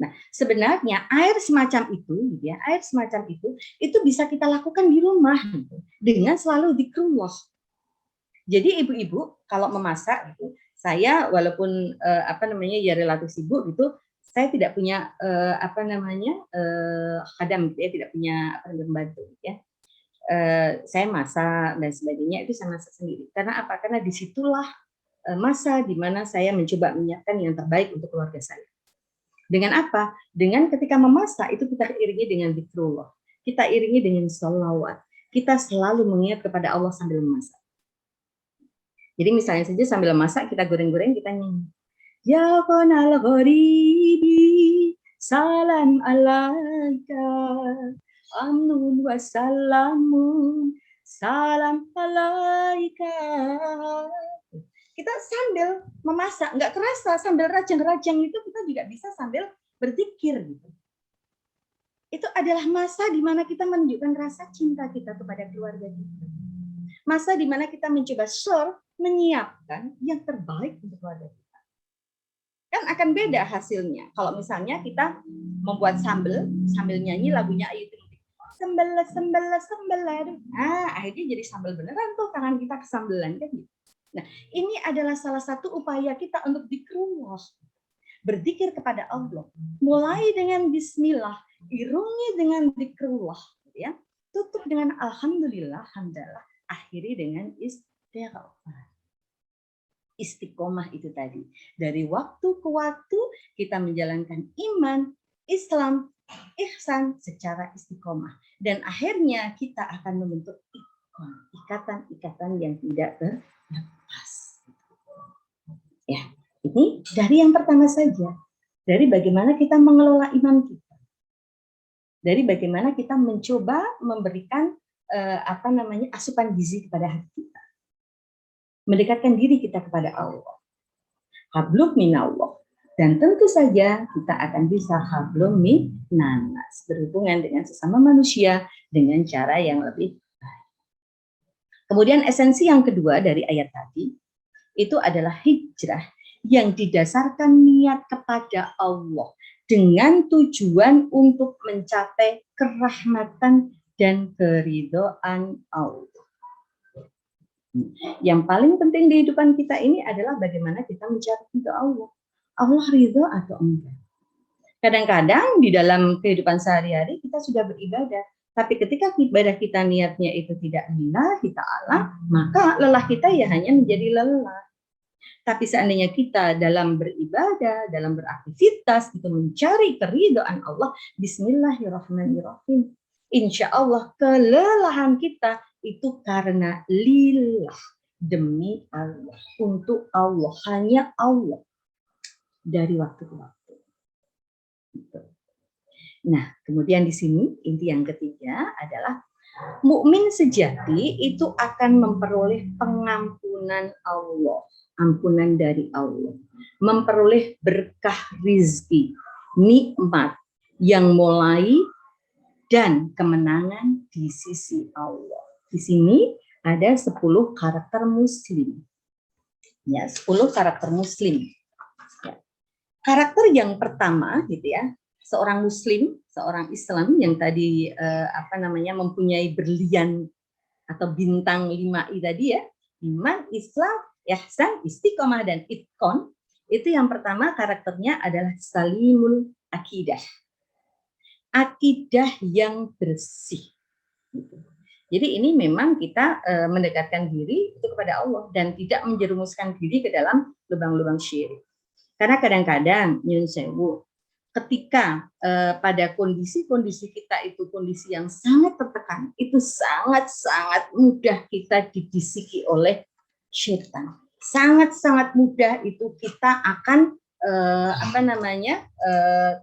Nah, sebenarnya air semacam itu, gitu ya, air semacam itu bisa kita lakukan di rumah gitu, dengan selalu zikrullah. Jadi ibu-ibu kalau memasak gitu, saya walaupun ya relatif sibuk gitu, saya tidak punya khadam gitu ya, tidak punya pembantu gitu ya. Saya masak dan sebagainya itu saya masak sendiri. Karena apa? Karena disitulah masa di mana saya mencoba menyiapkan yang terbaik untuk keluarga saya. Dengan apa? Dengan ketika memasak itu kita iringi dengan zikrullah, kita iringi dengan sholawat, kita selalu mengingat kepada Allah sambil memasak. Jadi misalnya saja sambil masak kita goreng-goreng, kita nyanyi. Ya qanal gharibi salam alaika amnun wassalamun salam alaika. Kita sambil memasak, nggak kerasa sambil rajang-rajang itu kita juga bisa sambil berzikir gitu. Itu adalah masa di mana kita menunjukkan rasa cinta kita kepada keluarga kita. Masa di mana kita mencoba menyiapkan yang terbaik untuk keluarga kita. Kan akan beda hasilnya. Kalau misalnya kita membuat sambil nyanyi lagunya Ayu Ting Ting. Sembel. Akhirnya jadi sambal beneran tuh, tangan kita kesambelan kan gitu. Nah, ini adalah salah satu upaya kita untuk zikrullah, berzikir kepada Allah. Mulai dengan bismillah, irungi dengan zikrullah, ya. Tutup dengan alhamdulillah, hamdalah, akhiri dengan istighfar. Istiqomah itu tadi. Dari waktu ke waktu kita menjalankan iman, Islam, ihsan secara istiqomah. Dan akhirnya kita akan membentuk ikatan-ikatan yang tidak terlepas. Ya, ini dari yang pertama saja. Dari bagaimana kita mengelola iman kita. Dari bagaimana kita mencoba memberikan asupan gizi kepada hati kita. Mendekatkan diri kita kepada Allah. Hablum minallah. Dan tentu saja kita akan bisa hablum minannas, berhubungan dengan sesama manusia dengan cara yang lebih baik. Kemudian esensi yang kedua dari ayat tadi itu adalah hijrah yang didasarkan niat kepada Allah dengan tujuan untuk mencapai kerahmatan dan keridhaan Allah. Yang paling penting di kehidupan kita ini adalah bagaimana kita mencari ridho Allah. Allah ridho atau enggak. Kadang-kadang di dalam kehidupan sehari-hari kita sudah beribadah, tapi ketika ibadah kita niatnya itu tidak lillahi ta'ala, maka lelah kita ya hanya menjadi lelah. Tapi seandainya kita dalam beribadah, dalam beraktivitas itu mencari keridhaan Allah, bismillahirrahmanirrahim. Insya Allah kelelahan kita itu karena lillah, demi Allah, untuk Allah, hanya Allah, dari waktu ke waktu. Nah, kemudian di sini inti yang ketiga adalah Mukmin sejati itu akan memperoleh pengampunan Allah, ampunan dari Allah, memperoleh berkah rizki, nikmat yang mulai dan kemenangan di sisi Allah. Di sini ada 10 karakter muslim. Ya, 10 karakter muslim. Ya. Karakter yang pertama gitu ya, seorang muslim, seorang Islam yang tadi mempunyai berlian atau bintang 5 I tadi ya, iman, Islam, ihsan, istiqomah dan itqon. Itu yang pertama karakternya adalah salimul akidah. Akidah yang bersih. Jadi ini memang kita mendekatkan diri itu kepada Allah dan tidak menjerumuskan diri ke dalam lubang-lubang syirik. Karena kadang-kadang nyun sewu, ketika pada kondisi-kondisi kita itu kondisi yang sangat tertekan, itu sangat-sangat mudah kita dibisiki oleh syaitan. Sangat-sangat mudah itu kita akan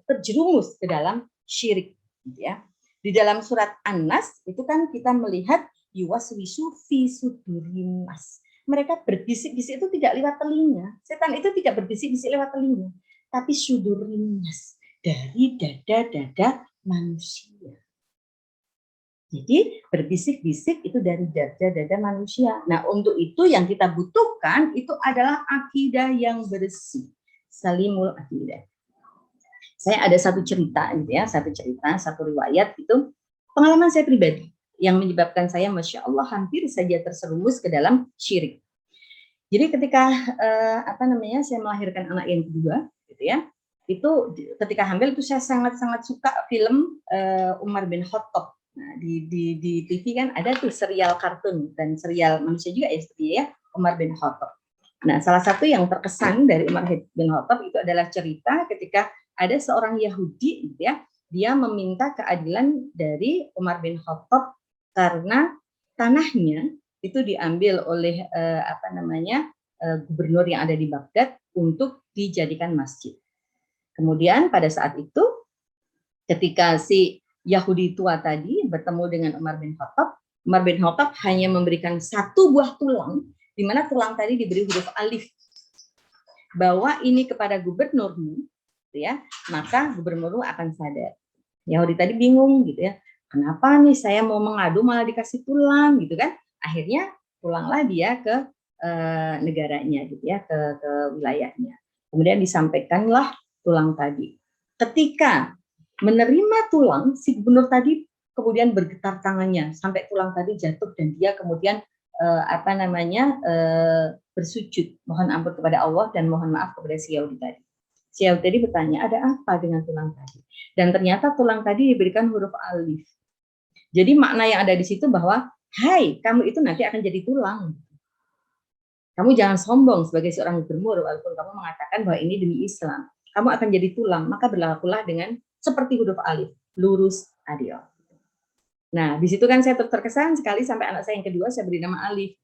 terjerumus ke dalam syirik, gitu ya. Di dalam surat An-Nas itu kan kita melihat yuwaswisu fi sudurin nas. Mereka berbisik-bisik itu tidak lewat telinga. Setan itu tidak berbisik-bisik lewat telinga, tapi sudurin nas, dari dada-dada manusia. Jadi berbisik-bisik itu dari dada-dada manusia. Nah, untuk itu yang kita butuhkan itu adalah akidah yang bersih. Salimul akidah. Saya ada satu cerita gitu ya, satu riwayat itu pengalaman saya pribadi yang menyebabkan saya Masya Allah hampir saja terserumus ke dalam syirik. Jadi ketika saya melahirkan anak yang kedua gitu ya, itu ketika hamil itu saya sangat-sangat suka film Umar bin Khattab. Nah, di TV kan ada tuh serial kartun dan serial manusia juga ya, Umar bin Khattab. Nah, salah satu yang terkesan dari Umar bin Khattab itu adalah cerita ketika ada seorang Yahudi gitu ya, dia meminta keadilan dari Umar bin Khattab karena tanahnya itu diambil oleh gubernur yang ada di Baghdad untuk dijadikan masjid. Kemudian pada saat itu ketika si Yahudi tua tadi bertemu dengan Umar bin Khattab hanya memberikan 1 buah tulang, di mana tulang tadi diberi huruf alif. Bawa ini kepada gubernurmu, gitu ya, maka gubernurmu akan sadar. Yahudi tadi bingung gitu ya, kenapa nih saya mau mengadu malah dikasih tulang gitu kan? Akhirnya pulanglah dia ke negaranya gitu ya, ke wilayahnya. Kemudian disampaikanlah tulang tadi. Ketika menerima tulang, si gubernur tadi kemudian bergetar tangannya sampai tulang tadi jatuh dan dia kemudian bersujud mohon ampun kepada Allah dan mohon maaf kepada si Yahudi tadi. Si Yahudi tadi bertanya, ada apa dengan tulang tadi? Dan ternyata tulang tadi diberikan huruf alif. Jadi makna yang ada di situ bahwa, hai, kamu itu nanti akan jadi tulang. Kamu jangan sombong sebagai seorang gubernur walaupun kamu mengatakan bahwa ini demi Islam. Kamu akan jadi tulang, maka berlakulah dengan seperti huruf alif, lurus, adil. Nah, di situ kan saya terkesan sekali sampai anak saya yang kedua saya beri nama Alif.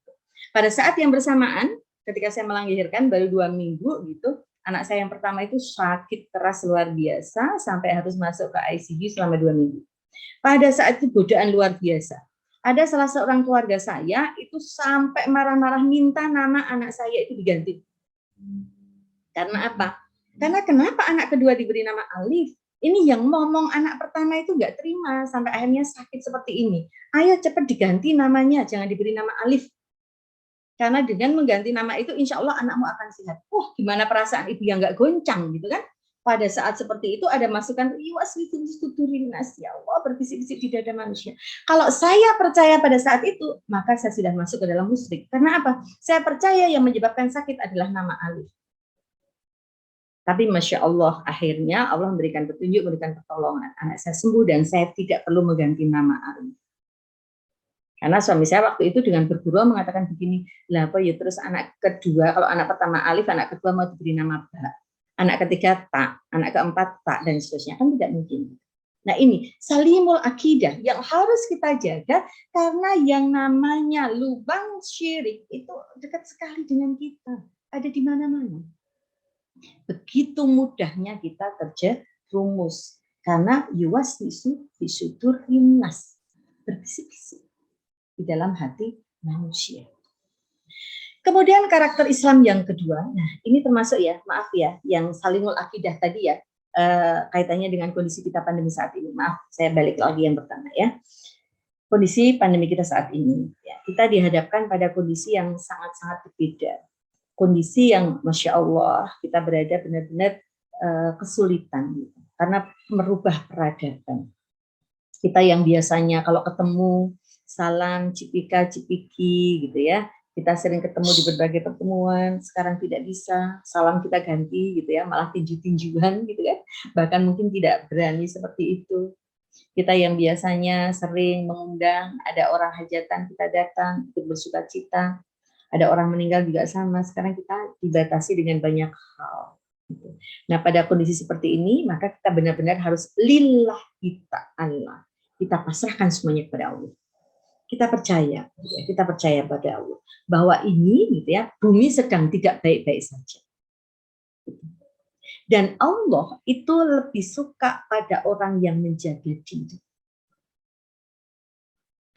Pada saat yang bersamaan, ketika saya melahirkan baru 2 minggu gitu, anak saya yang pertama itu sakit keras luar biasa sampai harus masuk ke ICU selama 2 minggu. Pada saat itu godaan luar biasa. Ada salah seorang keluarga saya itu sampai marah-marah minta nama anak saya itu diganti. Karena apa? Karena kenapa anak kedua diberi nama Alif? Ini yang ngomong anak pertama itu nggak terima sampai akhirnya sakit seperti ini. Ayo cepat diganti namanya, jangan diberi nama Alif. Karena dengan mengganti nama itu, insya Allah anakmu akan sehat. Gimana perasaan ibu yang nggak goncang gitu kan? Pada saat seperti itu ada masukan, ya Allah berbisik-bisik di dada manusia. Kalau saya percaya pada saat itu, maka saya sudah masuk ke dalam musyrik. Karena apa? Saya percaya yang menyebabkan sakit adalah nama Alif. Tapi Masya Allah, akhirnya Allah memberikan petunjuk, memberikan pertolongan. Anak saya sembuh dan saya tidak perlu mengganti nama Alif. Karena suami saya waktu itu dengan bergurau mengatakan begini, lah apa ya terus anak kedua, kalau anak pertama Alif, anak kedua mau diberi nama Ba. Anak ketiga Tak, anak keempat Tak, dan seterusnya. Kan tidak mungkin. Nah ini, salimul akidah yang harus kita jaga, karena yang namanya lubang syirik itu dekat sekali dengan kita. Ada di mana-mana. Begitu mudahnya kita terjerumus karena yuwaswisu fi sudurin nas. berbisik-bisik di dalam hati manusia. Kemudian karakter Islam yang kedua, nah ini termasuk ya, maaf ya, yang salimul akidah tadi ya, kaitannya dengan kondisi kita pandemi saat ini. Maaf, saya balik lagi yang pertama ya. Kondisi pandemi kita saat ini, ya, kita dihadapkan pada kondisi yang sangat-sangat berbeda. Kondisi yang Masya Allah, kita berada benar-benar kesulitan, gitu, karena merubah peradaban. Kita yang biasanya kalau ketemu, salam, cipika, cipiki, gitu ya, kita sering ketemu di berbagai pertemuan, sekarang tidak bisa, salam kita ganti gitu ya, malah tinju-tinjuan gitu kan, bahkan mungkin tidak berani seperti itu. Kita yang biasanya sering mengundang, ada orang hajatan kita datang, ikut bersuka cita, ada orang meninggal juga sama, sekarang kita dibatasi dengan banyak hal. Gitu. Nah pada kondisi seperti ini, maka kita benar-benar harus lillahi ta'ala, kita pasrahkan semuanya kepada Allah. Kita percaya pada Allah bahwa ini gitu ya, bumi sedang tidak baik-baik saja. Dan Allah itu lebih suka pada orang yang menjaga diri.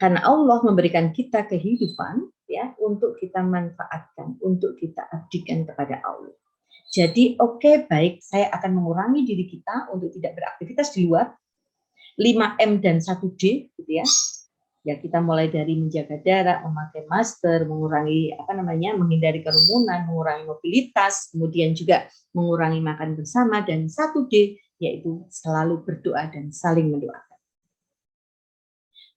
Karena Allah memberikan kita kehidupan ya untuk kita manfaatkan, untuk kita abdikan kepada Allah. Jadi oke, baik, saya akan mengurangi diri kita untuk tidak beraktivitas di luar. 5M dan 1D gitu ya. Ya kita mulai dari menjaga jarak, memakai masker, mengurangi menghindari kerumunan, mengurangi mobilitas, kemudian juga mengurangi makan bersama, dan 1D yaitu selalu berdoa dan saling mendoakan.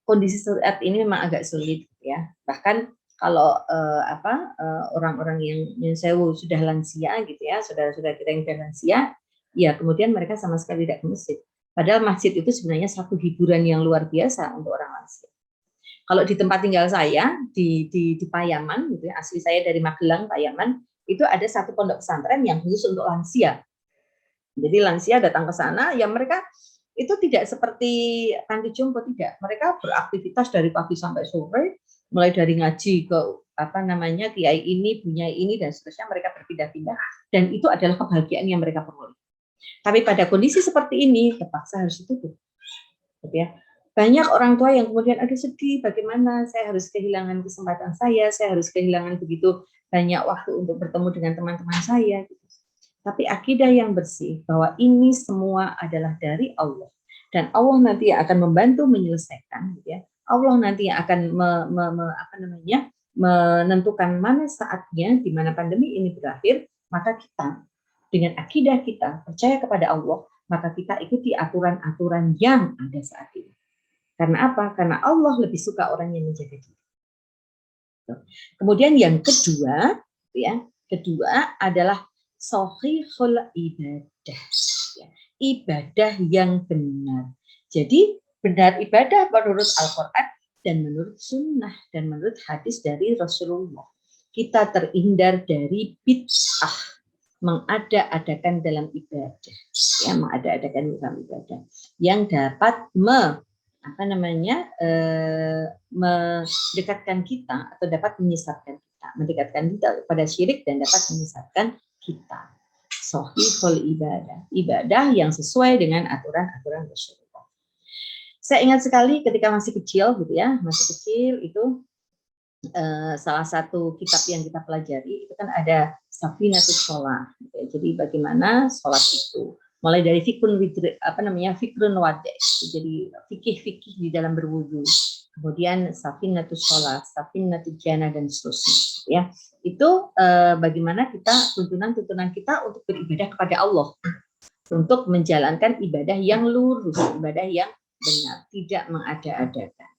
Kondisi saat ini memang agak sulit ya. Bahkan kalau orang-orang yang sudah lansia gitu ya, saudara-saudara kita yang sudah lansia, ya kemudian mereka sama sekali tidak ke masjid. Padahal masjid itu sebenarnya satu hiburan yang luar biasa untuk orang lansia. Kalau di tempat tinggal saya di Payaman, gitu ya, asli saya dari Magelang, Payaman, itu ada satu pondok pesantren yang khusus untuk lansia. Jadi lansia datang ke sana, ya mereka itu tidak seperti panti jompo, tidak. Mereka beraktivitas dari pagi sampai sore, mulai dari ngaji ke kiai ini, bunyai ini, dan seterusnya mereka berpindah-pindah. Dan itu adalah kebahagiaan yang mereka peroleh. Tapi pada kondisi seperti ini, terpaksa harus ditutup. Gitu ya. Banyak orang tua yang kemudian aduh sedih, bagaimana saya harus kehilangan kesempatan saya harus kehilangan begitu banyak waktu untuk bertemu dengan teman-teman saya. Gitu. Tapi akidah yang bersih bahwa ini semua adalah dari Allah dan Allah nanti akan membantu menyelesaikan, gitu ya. Allah nanti akan menentukan mana saatnya di mana pandemi ini berakhir, maka kita dengan akidah kita percaya kepada Allah, maka kita ikuti aturan-aturan yang ada saat ini. Karena apa? Karena Allah lebih suka orang yang menjaga diri. Kemudian yang kedua, ya, adalah sahihul ibadah. Ya, ibadah yang benar. Jadi benar ibadah menurut Al-Quran dan menurut sunnah dan menurut hadis dari Rasulullah. Kita terhindar dari bid'ah, mengada-adakan dalam ibadah, ya, mengada-adakan dalam ibadah yang dapat mendekatkan kita atau dapat menyesatkan kita, mendekatkan kita kepada syirik dan dapat menyesatkan kita. Shahihul ibadah yang sesuai dengan aturan-aturan Rasulullah. Saya ingat sekali ketika masih kecil gitu ya, itu salah satu kitab yang kita pelajari itu kan ada Safinatus Shalah. Jadi bagaimana sholat itu mulai dari fikrun wade, jadi fikih di dalam berwudu, kemudian Safinatus Shalah, Safinatus Jannah dan seterusnya, ya. Itu bagaimana tuntunan kita untuk beribadah kepada Allah, untuk menjalankan ibadah yang lurus, ibadah yang benar, tidak mengada-adakan.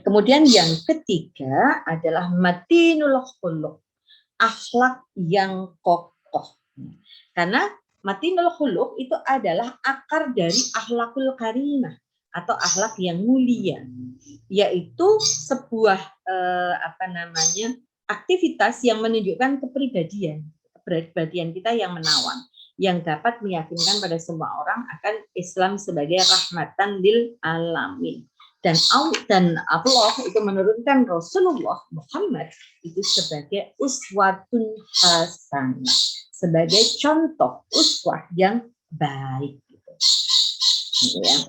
Kemudian yang ketiga adalah matinul khuluq, akhlak yang kokoh. Karena matinul khuluq itu adalah akar dari akhlakul karimah atau akhlak yang mulia, yaitu sebuah aktivitas yang menunjukkan kepribadian kita yang menawan, yang dapat meyakinkan pada semua orang akan Islam sebagai rahmatan lil alamin. Dan Allah itu menurunkan Rasulullah Muhammad itu sebagai uswatun hasanah, sebagai contoh uswah yang baik. Gitu ya.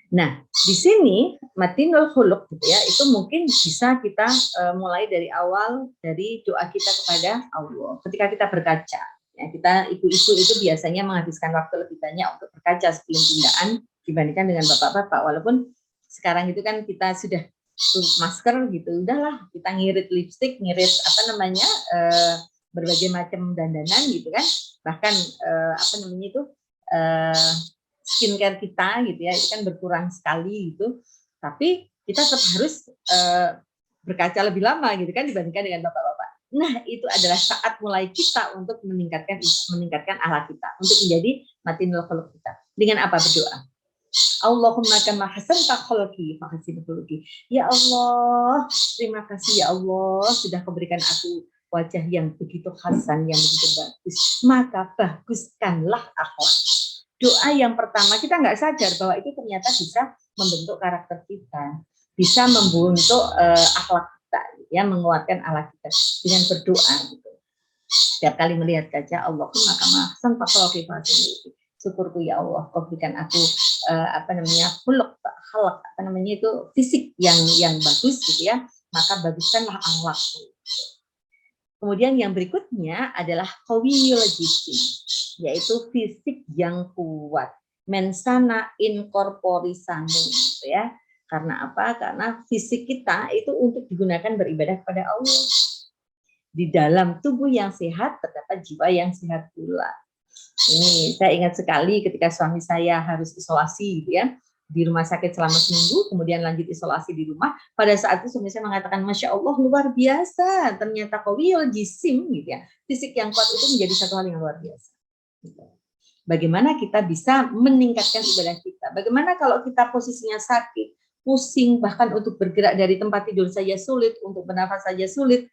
Nah, di sini matinul khuluq gitu ya, itu mungkin bisa kita mulai dari awal dari doa kita kepada Allah. Ketika kita berkaca, ya, kita ibu-ibu itu biasanya menghabiskan waktu lebih banyak untuk berkaca sebelum pindaan dibandingkan dengan bapak-bapak. Walaupun sekarang itu kan kita sudah masker gitu, udahlah kita ngirit lipstik, ngirit apa namanya berbagai macam dandanan gitu kan, bahkan apa namanya itu skincare kita gitu ya, itu kan berkurang sekali gitu, tapi kita tetap harus berkaca lebih lama gitu kan dibandingkan dengan bapak-bapak. Nah, itu adalah saat mulai kita untuk meningkatkan akhlak kita, untuk menjadi matinul khuluq kita. Dengan apa berdoa? Allahumma kama hasanta khuluqi fahsin khuluqi. Ya Allah, terima kasih ya Allah sudah memberikan aku wajah yang begitu hasan, yang begitu bagus. Maka baguskanlah akhlak. Doa yang pertama, kita nggak sadar bahwa itu ternyata bisa membentuk karakter kita, bisa membentuk akhlak kita, ya, menguatkan akhlak kita dengan berdoa. Gitu. Setiap kali melihat kaca, Allahumma kama ahsanta khuluqi fahsin khuluqi. Syukurku ya Allah, kau berikan aku apa namanya khuluq, akhlak, apa namanya itu fisik yang bagus gitu ya, maka baguskanlah akhlakku. Kemudian yang berikutnya adalah qawiyul jism, yaitu fisik yang kuat. Mensana in corpore sano, gitu ya. Karena apa? Karena fisik kita itu untuk digunakan beribadah kepada Allah. Di dalam tubuh yang sehat terdapat jiwa yang sehat pula. Ini saya ingat sekali ketika suami saya harus isolasi gitu ya, di rumah sakit selama seminggu, kemudian lanjut isolasi di rumah. Pada saat itu suami saya mengatakan, Masya Allah luar biasa, ternyata qawiyul jisim gitu ya, fisik yang kuat itu menjadi satu hal yang luar biasa. Bagaimana kita bisa meningkatkan ibadah kita? Bagaimana kalau kita posisinya sakit, pusing, bahkan untuk bergerak dari tempat tidur saja sulit, untuk bernafas saja sulit,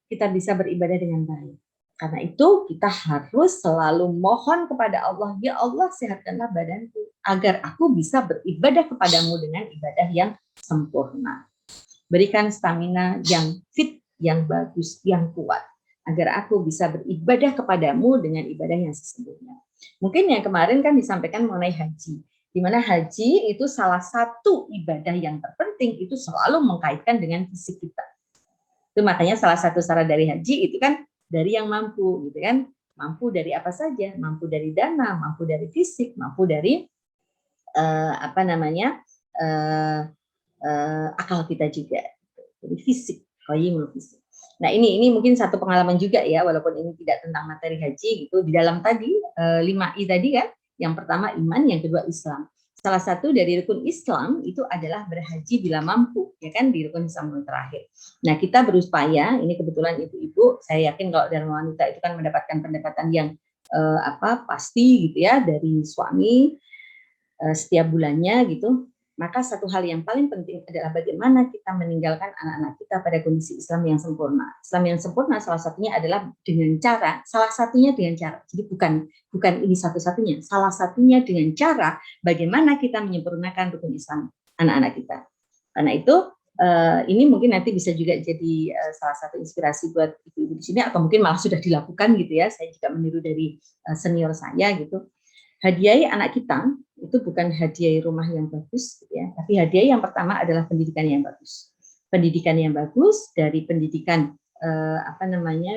kita bisa beribadah dengan baik. Karena itu kita harus selalu mohon kepada Allah, ya Allah sehatkanlah badanku, agar aku bisa beribadah kepadamu dengan ibadah yang sempurna. Berikan stamina yang fit, yang bagus, yang kuat, agar aku bisa beribadah kepadamu dengan ibadah yang sesungguhnya. Mungkin yang kemarin kan disampaikan mengenai haji, di mana haji itu salah satu ibadah yang terpenting, itu selalu mengkaitkan dengan fisik kita. Itu makanya salah satu syarat dari haji itu kan dari yang mampu, gitu kan? Mampu dari apa saja? Mampu dari dana, mampu dari fisik, mampu dari apa namanya akal kita juga. Jadi fisik, qayyimul fisik. Nah ini mungkin satu pengalaman juga ya, walaupun ini tidak tentang materi haji gitu. Di dalam tadi 5I tadi kan, yang pertama iman, yang kedua Islam. Salah satu dari rukun Islam itu adalah berhaji bila mampu, ya kan, di rukun Islam yang terakhir. Nah kita berupaya, ini kebetulan ibu-ibu, saya yakin kalau dalam wanita itu kan mendapatkan pendapatan yang pasti gitu ya dari suami setiap bulannya gitu. Maka satu hal yang paling penting adalah bagaimana kita meninggalkan anak-anak kita pada kondisi Islam yang sempurna. Islam yang sempurna salah satunya adalah dengan cara, jadi bukan ini satu-satunya, salah satunya dengan cara bagaimana kita menyempurnakan rukun Islam anak-anak kita. Karena itu ini mungkin nanti bisa juga jadi salah satu inspirasi buat ibu-ibu di sini, atau mungkin malah sudah dilakukan gitu ya. Saya juga meniru dari senior saya gitu. Hadiahi anak kita itu bukan hadiahi rumah yang bagus, gitu ya, tapi hadiah yang pertama adalah pendidikan yang bagus. Pendidikan yang bagus dari pendidikan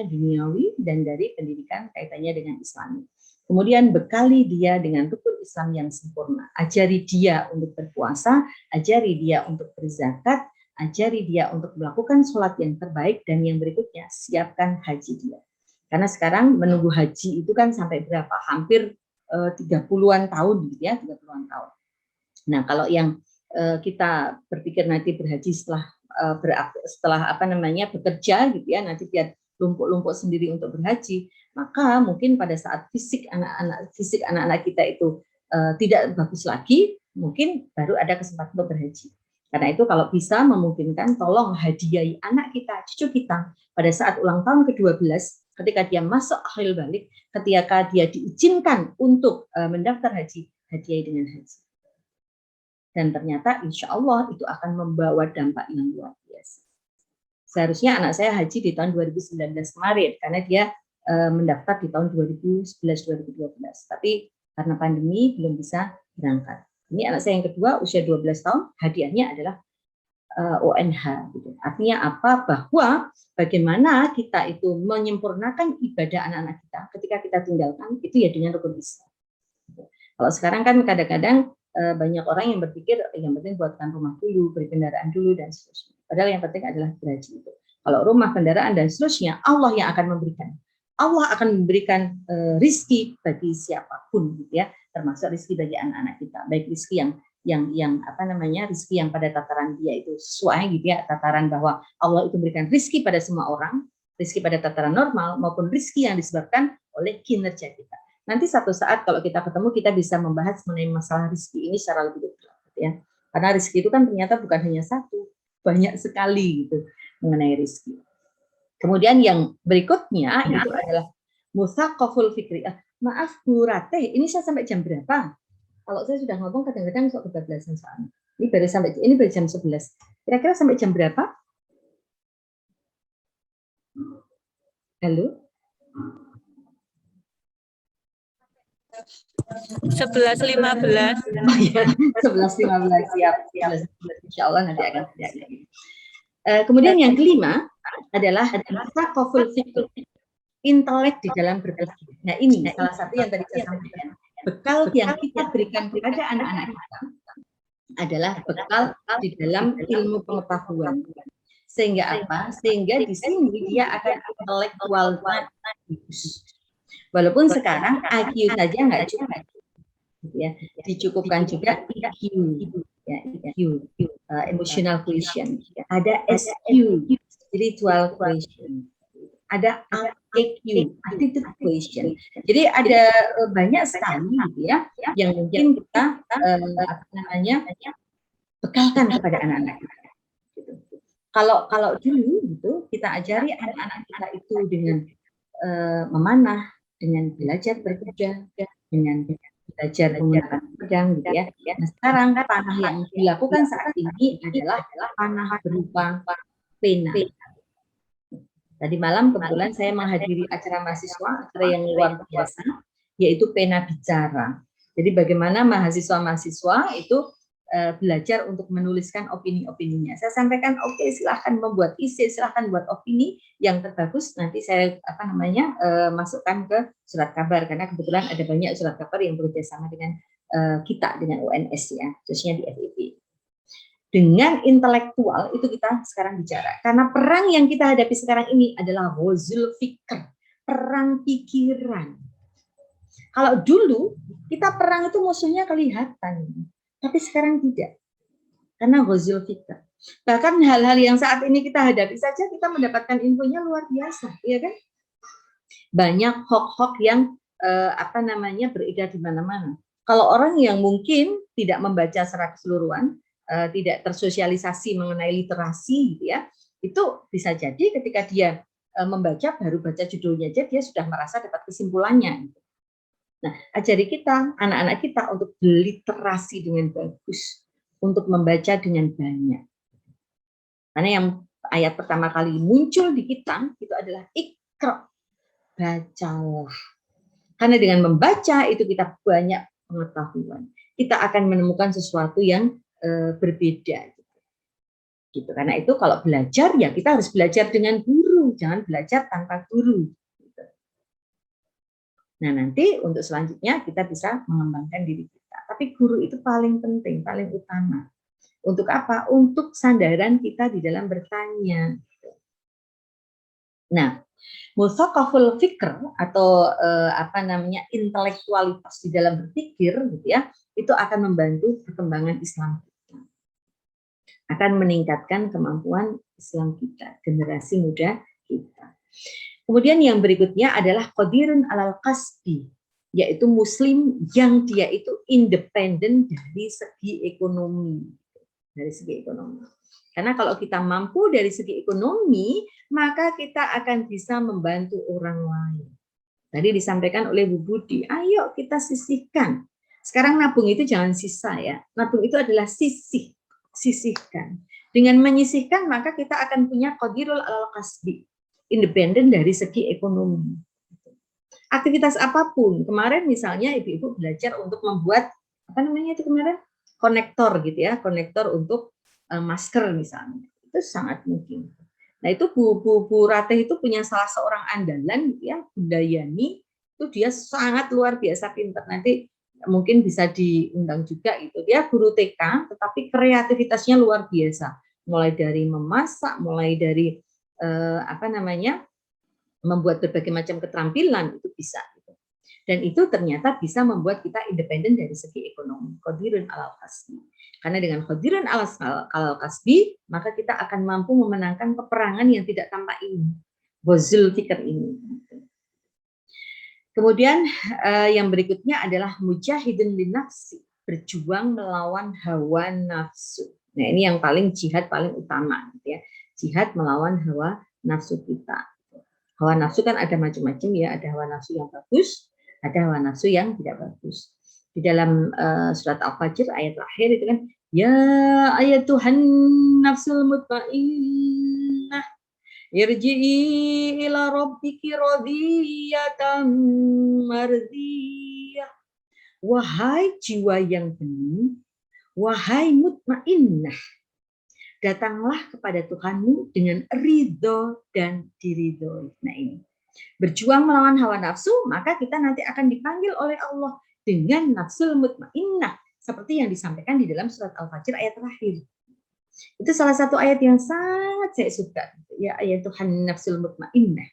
duniawi dan dari pendidikan kaitannya dengan Islami. Kemudian bekali dia dengan rukun Islam yang sempurna. Ajari dia untuk berpuasa, ajari dia untuk berzakat, ajari dia untuk melakukan sholat yang terbaik, dan yang berikutnya siapkan haji dia. Karena sekarang menunggu haji itu kan sampai berapa? Hampir 30-an tahun gitu ya, 30-an tahun. Nah, kalau yang kita berpikir nanti berhaji setelah bekerja gitu ya, nanti biar lumpuh-lumpuh sendiri untuk berhaji, maka mungkin pada saat fisik anak-anak kita itu tidak bagus lagi, mungkin baru ada kesempatan untuk berhaji. Karena itu kalau bisa memungkinkan, tolong hadiahi anak kita, cucu kita pada saat ulang tahun ke-12, ketika dia masuk akhir balik, ketika dia diizinkan untuk mendaftar haji, hadiahi dengan haji. Dan ternyata insya Allah itu akan membawa dampak yang luar biasa. Seharusnya anak saya haji di tahun 2019 kemarin, karena dia mendaftar di tahun 2011-2012. Tapi karena pandemi belum bisa berangkat. Ini anak saya yang kedua, usia 12 tahun, hadiahnya adalah ONH. Gitu. Artinya apa? Bahwa bagaimana kita itu menyempurnakan ibadah anak-anak kita ketika kita tinggalkan, itu ya dengan rukun Islam. Kalau sekarang kan kadang-kadang banyak orang yang berpikir yang penting buatkan rumah dulu, beri kendaraan dulu, dan seterusnya. Padahal yang penting adalah gaji itu. Kalau rumah, kendaraan, dan seterusnya, Allah yang akan memberikan. Allah akan memberikan rizki bagi siapapun, gitu ya, termasuk rizki bagi anak-anak kita. Baik rizki yang apa namanya, rizki yang pada tataran dia itu sesuai, gitu ya, tataran bahwa Allah itu memberikan rizki pada semua orang, rizki pada tataran normal, maupun rizki yang disebabkan oleh kinerja kita. Nanti satu saat kalau kita ketemu, kita bisa membahas mengenai masalah rizki ini secara lebih detail, gitu ya. Karena rizki itu kan ternyata bukan hanya satu, banyak sekali gitu mengenai rizki. Kemudian yang berikutnya itu adalah mutsaqaful fikri. Maaf Bu Rateh, ini saya sampai jam berapa? Kalau saya sudah ngomong kadang-kadang sok kebablasan soalnya. Ini baru jam 11. Kira-kira sampai jam berapa? Halo? 11.15. Oh ya, 11.15 siap. Insya Allah nanti akan terjadi. Kemudian yang kelima adalah mutsaqaful fikr, intelek di dalam berpikir. Nah ini salah satu yang tadi saya sampaikan. Bekal yang kita berikan kepada anak-anak kita adalah bekal di dalam ilmu pengetahuan. Sehingga apa? Sehingga di sini dia akan intelektual bagus. Walaupun sekarang IQ saja nggak cukup, ya, dicukupkan juga EQ, ya, EQ, emotional quotient, ada SQ, spiritual quotient, ada AQ, attitude quotient. Jadi ada banyak sekali, gitu ya, yang mungkin kita bekalkan kepada anak-anak. Gitu. Kalau dulu gitu kita ajari anak-anak kita itu dengan memanah, dengan belajar berkuda, dengan belajar menggunakan pedang, gitu ya. Nah, sekarang panah yang dilakukan saat ini adalah panah berupa pena. Tadi malam kebetulan saya menghadiri acara mahasiswa, acara yang luar biasa, yaitu pena bicara. Jadi bagaimana mahasiswa-mahasiswa itu belajar untuk menuliskan opini-opininya. Saya sampaikan, oke, silahkan membuat isi, silahkan buat opini yang terbagus. Nanti saya masukkan ke surat kabar, karena kebetulan ada banyak surat kabar yang bekerjasama dengan kita, dengan UNS ya, khususnya di FIP. Dengan intelektual itu kita sekarang bicara. Karena perang yang kita hadapi sekarang ini adalah ghazul fikr, perang pikiran. Kalau dulu kita perang itu musuhnya kelihatan, tapi sekarang tidak. Karena ghazul fikr. Bahkan hal-hal yang saat ini kita hadapi saja kita mendapatkan infonya luar biasa, ya kan? Banyak hoax-hoax yang beredar di mana-mana. Kalau orang yang mungkin tidak membaca secara keseluruhan, tidak tersosialisasi mengenai literasi, gitu ya, itu bisa jadi ketika dia membaca, baru baca judulnya aja dia sudah merasa dapat kesimpulannya. Nah, ajari kita, anak-anak kita untuk berliterasi dengan bagus, untuk membaca dengan banyak. Karena yang ayat pertama kali muncul di kita itu adalah Iqra, bacalah. Karena dengan membaca itu kita banyak pengetahuan. Kita akan menemukan sesuatu yang berbeda, gitu. Karena itu kalau belajar ya kita harus belajar dengan guru, jangan belajar tanpa guru. Gitu. Nah nanti untuk selanjutnya kita bisa mengembangkan diri kita. Tapi guru itu paling penting, paling utama. Untuk apa? Untuk sandaran kita di dalam bertanya. Gitu. Nah, mutsaqaful fikr atau intelektualitas di dalam berpikir, gitu ya, itu akan membantu perkembangan Islam kita, akan meningkatkan kemampuan Islam kita, generasi muda kita. Kemudian yang berikutnya adalah qadirun alal kasbi, yaitu muslim yang dia itu independen dari segi ekonomi. Karena kalau kita mampu dari segi ekonomi, maka kita akan bisa membantu orang lain. Tadi disampaikan oleh Bu Budi, ayo kita sisihkan. Sekarang nabung itu jangan sisa ya. Nabung itu adalah sisihkan. Dengan menyisihkan maka kita akan punya qadirul alal kasbi, independen dari segi ekonomi. Aktivitas apapun. Kemarin misalnya ibu-ibu belajar untuk membuat apa namanya itu kemarin? konektor gitu ya, konektor untuk masker misalnya. Itu sangat mungkin. Nah itu Bu Ratih itu punya salah seorang andalan gitu ya, Bunda Yani, itu dia sangat luar biasa pintar. Nanti mungkin bisa diundang juga itu. Dia guru TK, tetapi kreativitasnya luar biasa. Mulai dari memasak, mulai dari membuat berbagai macam keterampilan itu bisa. Gitu. Dan itu ternyata bisa membuat kita independen dari segi ekonomi. Qadirun alal kasbi. Karena dengan qadirun alal kasbi, maka kita akan mampu memenangkan peperangan yang tidak tampak ini. Bozul fikr ini. Kemudian yang berikutnya adalah mujahidun linnafsi, berjuang melawan hawa nafsu. Nah ini yang paling jihad paling utama, gitu ya. Jihad melawan hawa nafsu kita. Hawa nafsu kan ada macam-macam ya, ada hawa nafsu yang bagus, ada hawa nafsu yang tidak bagus. Di dalam surat Al-Fajr ayat terakhir itu kan, ya ayatuhan nafsul mutmainnah irji'i ila rabbiki radiyatan mardiyah. Wahai jiwa yang bening, wahai mutmainnah, datanglah kepada Tuhanmu dengan ridho dan diridhoi. Nah ini, berjuang melawan hawa nafsu, maka kita nanti akan dipanggil oleh Allah dengan nafsul mutmainnah, seperti yang disampaikan di dalam surat Al-Fajr ayat terakhir. Itu salah satu ayat yang sangat saya suka, ya, ayat Tuhan nafsul mutmainnah.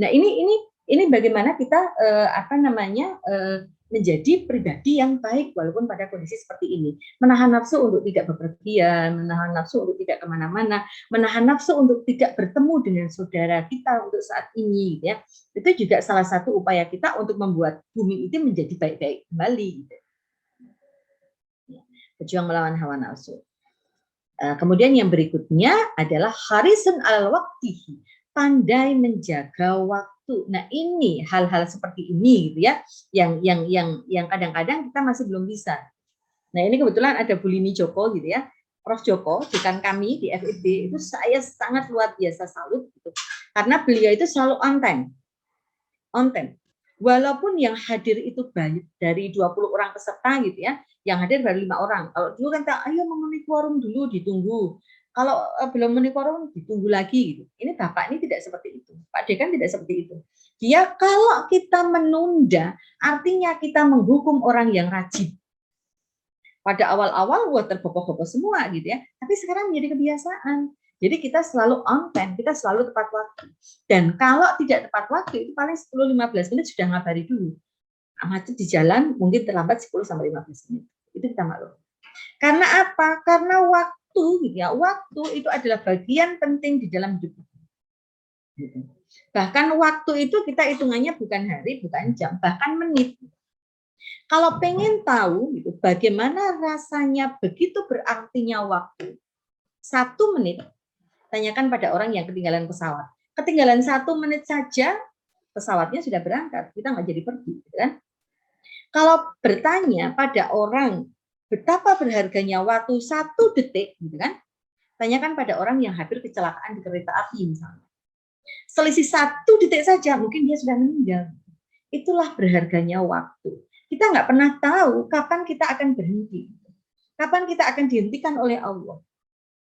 Nah ini bagaimana kita menjadi pribadi yang baik walaupun pada kondisi seperti ini. Menahan nafsu untuk tidak bepergian, menahan nafsu untuk tidak kemana-mana, menahan nafsu untuk tidak bertemu dengan saudara kita untuk saat ini. Ya, itu juga salah satu upaya kita untuk membuat bumi itu menjadi baik-baik kembali. Berjuang melawan hawa nafsu. Kemudian yang berikutnya adalah harisun alal waqtihi, pandai menjaga waktu. Nah ini hal-hal seperti ini gitu ya, yang kadang-kadang kita masih belum bisa. Nah ini kebetulan ada Bu Lini Joko gitu ya, Prof Joko, dekan kami di FIB, itu saya sangat luar biasa salut gitu, karena beliau itu selalu on time. Walaupun yang hadir itu banyak, dari 20 orang peserta gitu ya, yang hadir baru 5 orang. Kalau dulu kan, ayo memenuhi quorum dulu, ditunggu. Kalau belum memenuhi quorum, ditunggu lagi. Gitu. Ini Bapak ini tidak seperti itu. Pak Dekan tidak seperti itu. Dia kalau kita menunda, artinya kita menghukum orang yang rajin. Pada awal-awal, terboboh-boboh semua gitu ya. Tapi sekarang menjadi kebiasaan. Jadi kita selalu on time, kita selalu tepat waktu. Dan kalau tidak tepat waktu, itu paling 10-15 menit sudah ngabari dulu. Macet di jalan, mungkin terlambat 10-15 menit. Itu kita maklum. Karena apa? Karena waktu, gitu ya, waktu itu adalah bagian penting di dalam hidup. Bahkan waktu itu kita hitungannya bukan hari, bukan jam, bahkan menit. Kalau pengen tahu, gitu, bagaimana rasanya begitu berartinya waktu, 1 menit, tanyakan pada orang yang ketinggalan pesawat. Ketinggalan 1 menit saja, pesawatnya sudah berangkat. Kita nggak jadi pergi. Gitu kan? Kalau bertanya pada orang betapa berharganya waktu 1 detik, gitu kan? Tanyakan pada orang yang hampir kecelakaan di kereta api misalnya. Selisih 1 detik saja, mungkin dia sudah meninggal. Itulah berharganya waktu. Kita nggak pernah tahu kapan kita akan berhenti. Kapan kita akan dihentikan oleh Allah.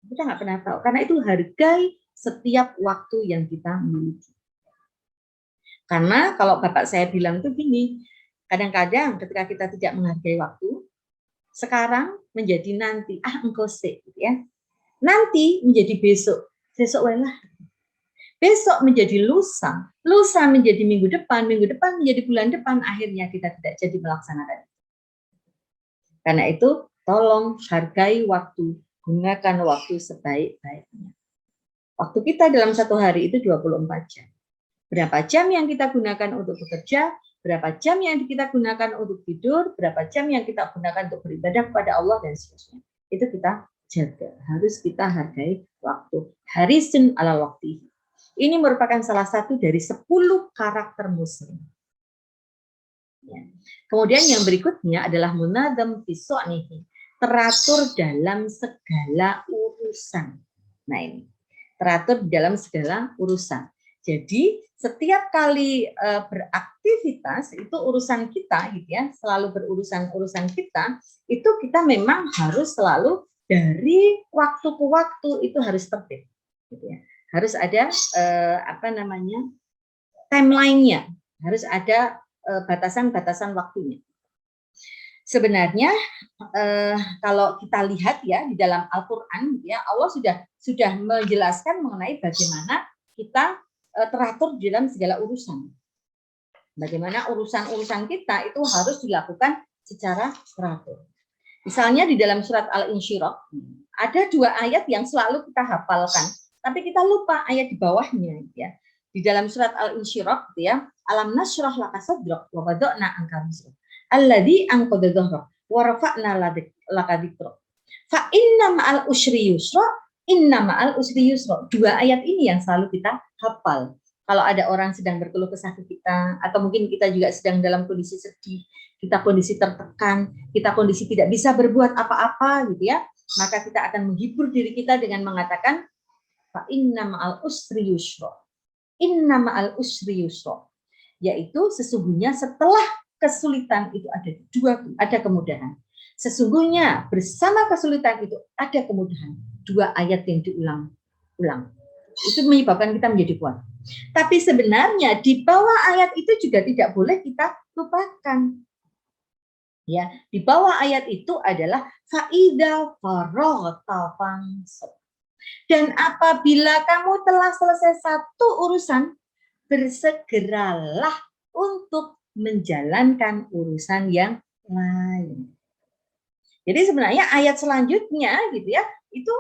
Kita nggak pernah tahu, karena itu hargai setiap waktu yang kita miliki. Karena kalau Bapak saya bilang itu gini, kadang-kadang ketika kita tidak menghargai waktu, sekarang menjadi nanti, engkau sih, gitu ya. Nanti menjadi besok, besok walah. Besok menjadi lusa, lusa menjadi minggu depan menjadi bulan depan, akhirnya kita tidak jadi melaksanakan. Karena itu, tolong hargai waktu. Gunakan waktu sebaik-baiknya. Waktu kita dalam 1 hari itu 24 jam. Berapa jam yang kita gunakan untuk bekerja, berapa jam yang kita gunakan untuk tidur, berapa jam yang kita gunakan untuk beribadah kepada Allah, dan seterusnya. Itu kita jaga. Harus kita hargai waktu. Harisun ala waktu. Ini merupakan salah satu dari 10 karakter muslim. Ya. Kemudian yang berikutnya adalah munadzam fi su'nihi, teratur dalam segala urusan. Nah ini, teratur dalam segala urusan. Jadi setiap kali beraktivitas itu urusan kita gitu ya, selalu berurusan kita, itu kita memang harus selalu dari waktu ke waktu itu harus tertib gitu ya. Harus ada timeline-nya, harus ada batasan-batasan waktunya. Sebenarnya kalau kita lihat ya di dalam Al-Qur'an ya, Allah sudah menjelaskan mengenai bagaimana kita teratur di dalam segala urusan. Bagaimana urusan-urusan kita itu harus dilakukan secara teratur. Misalnya di dalam surat Al-Insyirah ada 2 ayat yang selalu kita hafalkan, tapi kita lupa ayat di bawahnya ya. Di dalam surat Al-Insyirah gitu ya, alam nasyrah laka sadrak wa wada'na anka wizrak alladzi anqadha dhahrak wa rafa'na laka dzikrak fa inna ma'al usri yusra inna ma'al usri yusra. 2 ayat ini yang selalu kita hafal. Kalau ada orang sedang berkeluh kesah ke kita, atau mungkin kita juga sedang dalam kondisi sedih, kita kondisi tertekan, kita kondisi tidak bisa berbuat apa-apa gitu ya, maka kita akan menghibur diri kita dengan mengatakan fa inna ma'al usri yusra. Inna ma'al usri yusra. Yaitu sesungguhnya setelah kesulitan itu ada kemudahan. Sesungguhnya bersama kesulitan itu ada kemudahan. 2 ayat yang diulang-ulang. Itu menyebabkan kita menjadi kuat. Tapi sebenarnya di bawah ayat itu juga tidak boleh kita lupakan. Ya, di bawah ayat itu adalah fa'idza faraghta fansab. Dan apabila kamu telah selesai satu urusan, bersegeralah untuk menjalankan urusan yang lain. Jadi sebenarnya ayat selanjutnya gitu ya, itu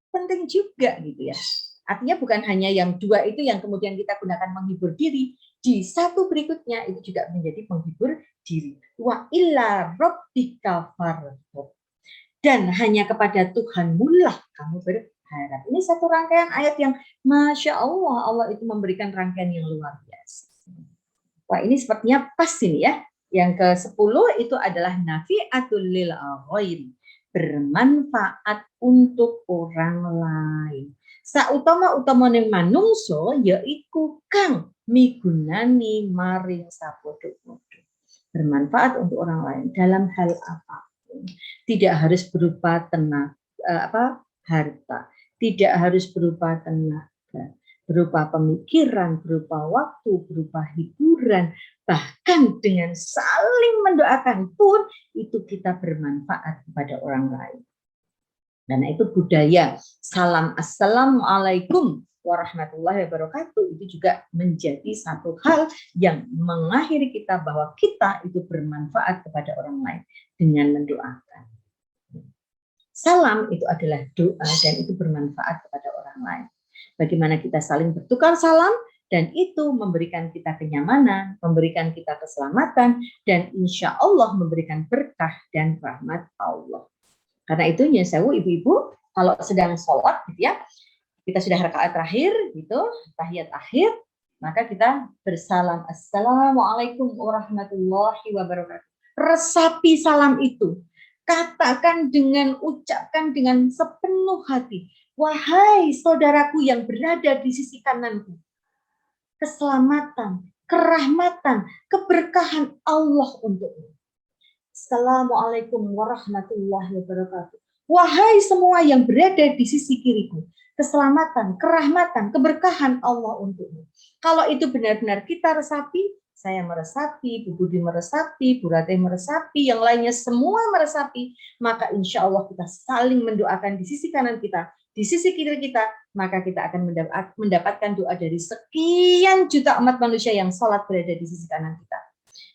penting juga gitu ya. Artinya bukan hanya yang 2 itu yang kemudian kita gunakan menghibur diri, di satu berikutnya itu juga menjadi menghibur diri. Wa illa rabbika farghab. Dan hanya kepada Tuhanmu lah kamu berharap. Ini satu rangkaian ayat yang Masya Allah, Allah itu memberikan rangkaian yang luar biasa. Wah, ini sepertinya pas ini ya. Yang ke-10 itu adalah nafi'atul lil ghairi, bermanfaat untuk orang lain. Sautama-utamane manungso yaiku kang migunani maring sapodo-podo. Bermanfaat untuk orang lain dalam hal apapun. Tidak harus berupa harta, tidak harus berupa tenaga, berupa pemikiran, berupa waktu, berupa hiburan, bahkan dengan saling mendoakan pun itu kita bermanfaat kepada orang lain. Karena itu budaya salam assalamualaikum warahmatullahi wabarakatuh itu juga menjadi satu hal yang mengakhiri kita bahwa kita itu bermanfaat kepada orang lain dengan mendoakan. Salam itu adalah doa dan itu bermanfaat kepada orang lain. Bagaimana kita saling bertukar salam dan itu memberikan kita kenyamanan, memberikan kita keselamatan dan insya Allah memberikan berkah dan rahmat Allah. Karena itu nyun sewu ibu-ibu kalau sedang sholat gitu ya, kita sudah rakaat terakhir gitu, tahiyat akhir, maka kita bersalam assalamualaikum warahmatullahi wabarakatuh. Resapi salam itu, katakan ucapkan dengan sepenuh hati, wahai saudaraku yang berada di sisi kananku, keselamatan, kerahmatan, keberkahan Allah untukmu. Assalamualaikum warahmatullahi wabarakatuh. Wahai semua yang berada di sisi kiriku, keselamatan, kerahmatan, keberkahan Allah untukmu. Kalau itu benar-benar kita resapi, saya meresapi, Bu Budi meresapi, Bu Ratih meresapi, yang lainnya semua meresapi, maka insya Allah kita saling mendoakan di sisi kanan kita, di sisi kiri kita, maka kita akan mendapatkan doa dari sekian juta umat manusia yang sholat berada di sisi kanan kita.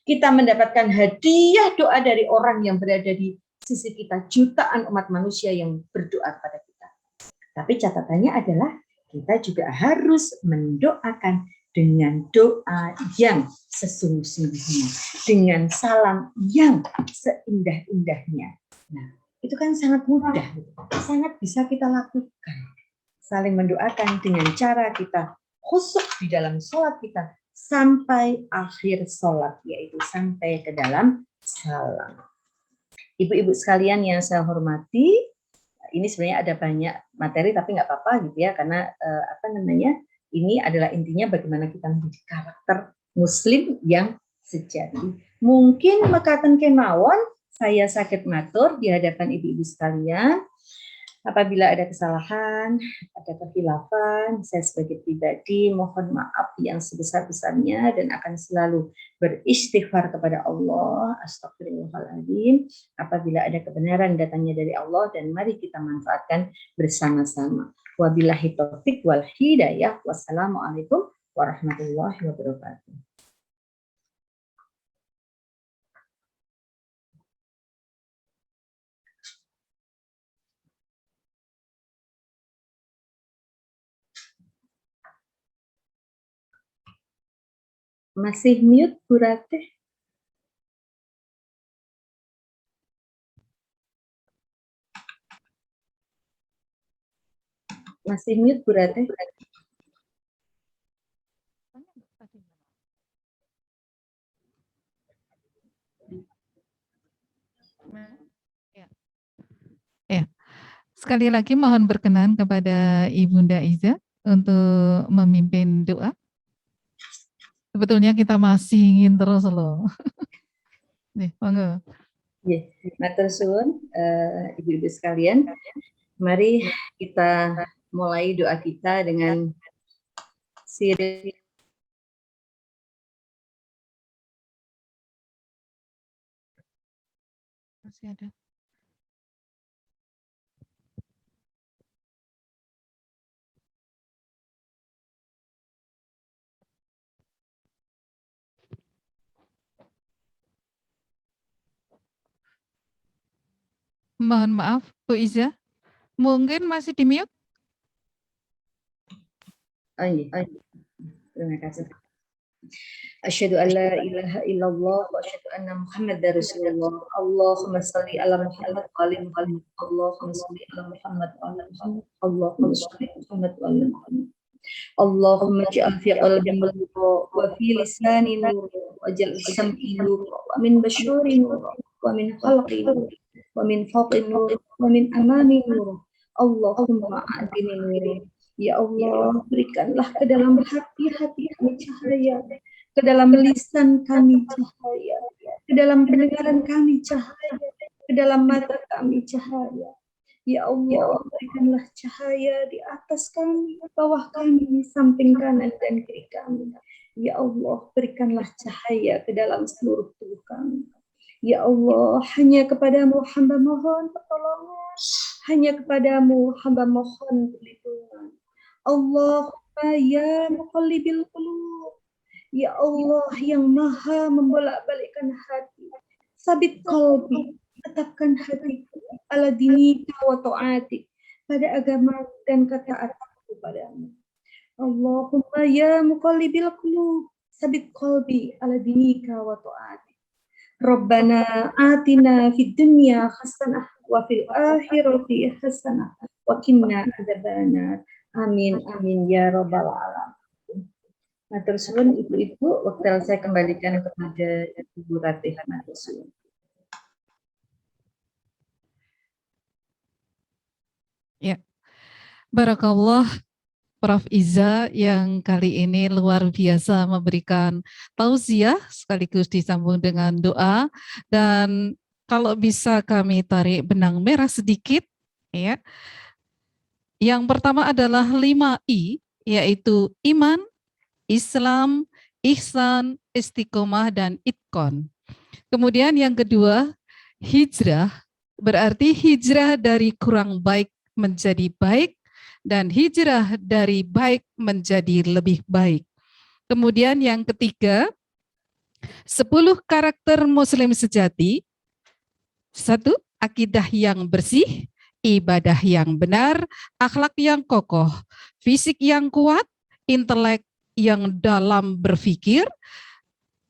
Kita mendapatkan hadiah doa dari orang yang berada di sisi kita, jutaan umat manusia yang berdoa kepada kita. Tapi catatannya adalah kita juga harus mendoakan dengan doa yang sesungguh-sungguhnya, dengan salam yang seindah-indahnya. Nah, itu kan sangat mudah, sangat bisa kita lakukan. Saling mendoakan dengan cara kita khusyuk di dalam sholat kita, sampai akhir sholat, yaitu sampai ke dalam salam. Ibu-ibu sekalian yang saya hormati, ini sebenarnya ada banyak materi tapi nggak apa-apa gitu ya, karena Ini adalah intinya bagaimana kita menjadi karakter Muslim yang sejati. Mungkin mekaten kemawon saya sakit matur di hadapan ibu-ibu sekalian. Apabila ada kesalahan, ada kekhilafan, saya sebagai pribadi mohon maaf yang sebesar-besarnya dan akan selalu beristighfar kepada Allah. Astagfirullahaladzim. Apabila ada kebenaran datangnya dari Allah dan mari kita manfaatkan bersama-sama. Wabillahi taufik wal hidayah. Wassalamualaikum warahmatullahi wabarakatuh. Masih mute Bu Ratih? Masih mute Bu Ratih? Ya, sekali lagi mohon berkenan kepada Ibunda Iza untuk memimpin doa. Sebetulnya kita masih ingin terus loh. Nih, monggo. Matur suwun ibu-ibu sekalian. Mari kita mulai doa kita dengan siri. Masih ada. Mohon maaf, Bu Iza, mungkin masih di mute? Oh iya. Terima kasih. Asyhadu an la ilaha illallah wa asyhadu anna Muhammadar Rasulullah. Allahumma shalli ala Muhammad wa ali Muhammad. Allahumma shalli ala Muhammad wa ali Muhammad. Allahumma shalli ala Muhammad wa ali Muhammad. Allahumma ij'al fi qalbi nur wa fi lisani nur wa ij'al sam'i nur wa min bashuri nur wa min khalqi nur wa min fawqi nur wa min amami nur. Allahumma a'tini nur. Ya Allah, berikanlah ke dalam hati-hati kami cahaya, ke dalam lisan kami cahaya, ke dalam pendengaran kami cahaya, ke dalam mata kami cahaya. Ya Allah, berikanlah cahaya di atas kami, bawah kami, samping kanan dan kiri kami. Ya Allah, berikanlah cahaya ke dalam seluruh tubuh kami. Ya Allah, hanya kepadamu hamba mohon pertolongan, hanya kepadamu hamba mohon perlindungan. Allahumma ya muqallibil qulub, ya Allah yang maha membolak-balikkan hati, sabit qalbi, tetapkan hatiku ala dinika wa ta'atik, pada agama dan ketaatan padamu. Allahumma ya muqallibil qulub, sabit qalbi ala dinika wa ta'atik. Rabbana atina fid dunya hasanah wa fil akhirati hasanah wa qina adzabannar. Amin, amin, ya Rabbal Alamin. Matur suwun ibu-ibu, waktu saya kembalikan kepada Ibu Ratih. Matur suwun. Ya, barakallah Prof. Iza yang kali ini luar biasa memberikan tausiah sekaligus disambung dengan doa. Dan kalau bisa kami tarik benang merah sedikit, ya. Yang pertama adalah 5I, yaitu iman, Islam, ihsan, istiqomah, dan itqon. Kemudian yang kedua, hijrah, berarti hijrah dari kurang baik menjadi baik, dan hijrah dari baik menjadi lebih baik. Kemudian yang ketiga, 10 karakter Muslim sejati. 1, akidah yang bersih, ibadah yang benar, akhlak yang kokoh, fisik yang kuat, intelek yang dalam berpikir,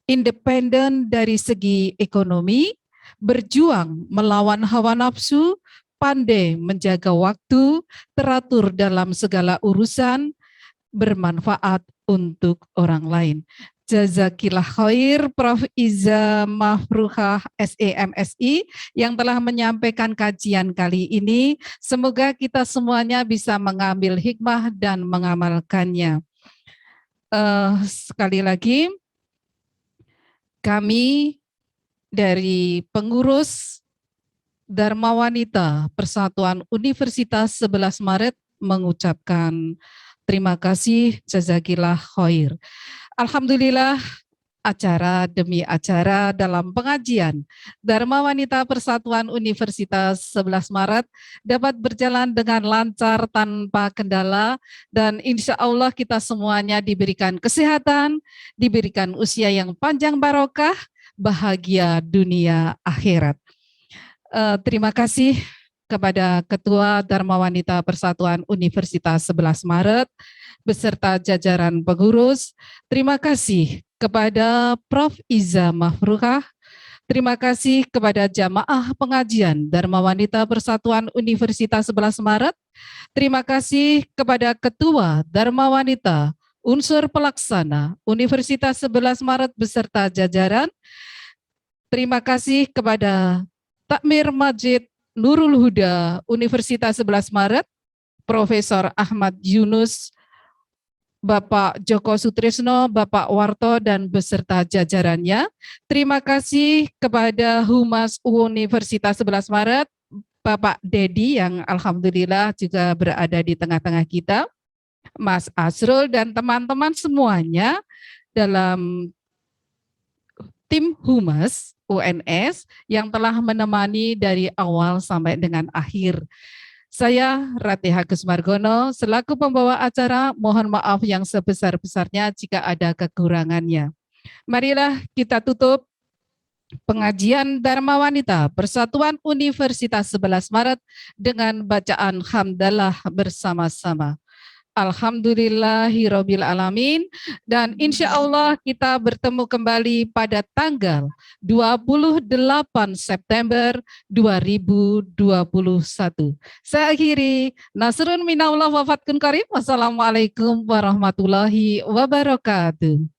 independen dari segi ekonomi, berjuang melawan hawa nafsu, pandai menjaga waktu, teratur dalam segala urusan, bermanfaat untuk orang lain. Jazakillah khair Prof. Iza Mafruhah SEMSI yang telah menyampaikan kajian kali ini. Semoga kita semuanya bisa mengambil hikmah dan mengamalkannya. Sekali lagi, kami dari pengurus Dharma Wanita Persatuan Universitas 11 Maret mengucapkan terima kasih, jazakillah khair. Alhamdulillah, acara demi acara dalam pengajian Dharma Wanita Persatuan Universitas 11 Maret dapat berjalan dengan lancar tanpa kendala, dan insya Allah kita semuanya diberikan kesehatan, diberikan usia yang panjang barokah, bahagia dunia akhirat. Terima kasih kepada Ketua Dharma Wanita Persatuan Universitas 11 Maret beserta jajaran pengurus. Terima kasih kepada Prof. Iza Mafruhah. Terima kasih kepada jamaah pengajian Dharma Wanita Persatuan Universitas 11 Maret. Terima kasih kepada Ketua Dharma Wanita Unsur Pelaksana Universitas 11 Maret beserta jajaran. Terima kasih kepada Takmir Masjid Nurul Huda Universitas 11 Maret, Profesor Ahmad Yunus, Bapak Joko Sutrisno, Bapak Warto, dan beserta jajarannya. Terima kasih kepada Humas Universitas 11 Maret, Bapak Dedi yang alhamdulillah juga berada di tengah-tengah kita, Mas Asrul, dan teman-teman semuanya dalam tim Humas UNS yang telah menemani dari awal sampai dengan akhir. Saya Ratih Agus Margono selaku pembawa acara, mohon maaf yang sebesar-besarnya jika ada kekurangannya. Marilah kita tutup pengajian Dharma Wanita Persatuan Universitas 11 Maret dengan bacaan hamdalah bersama-sama. Alhamdulillahirabbil alamin, dan insya Allah kita bertemu kembali pada tanggal 28 September 2021. Saya akhiri, nasrun minallah wa fathun qarib. Wassalamualaikum warahmatullahi wabarakatuh.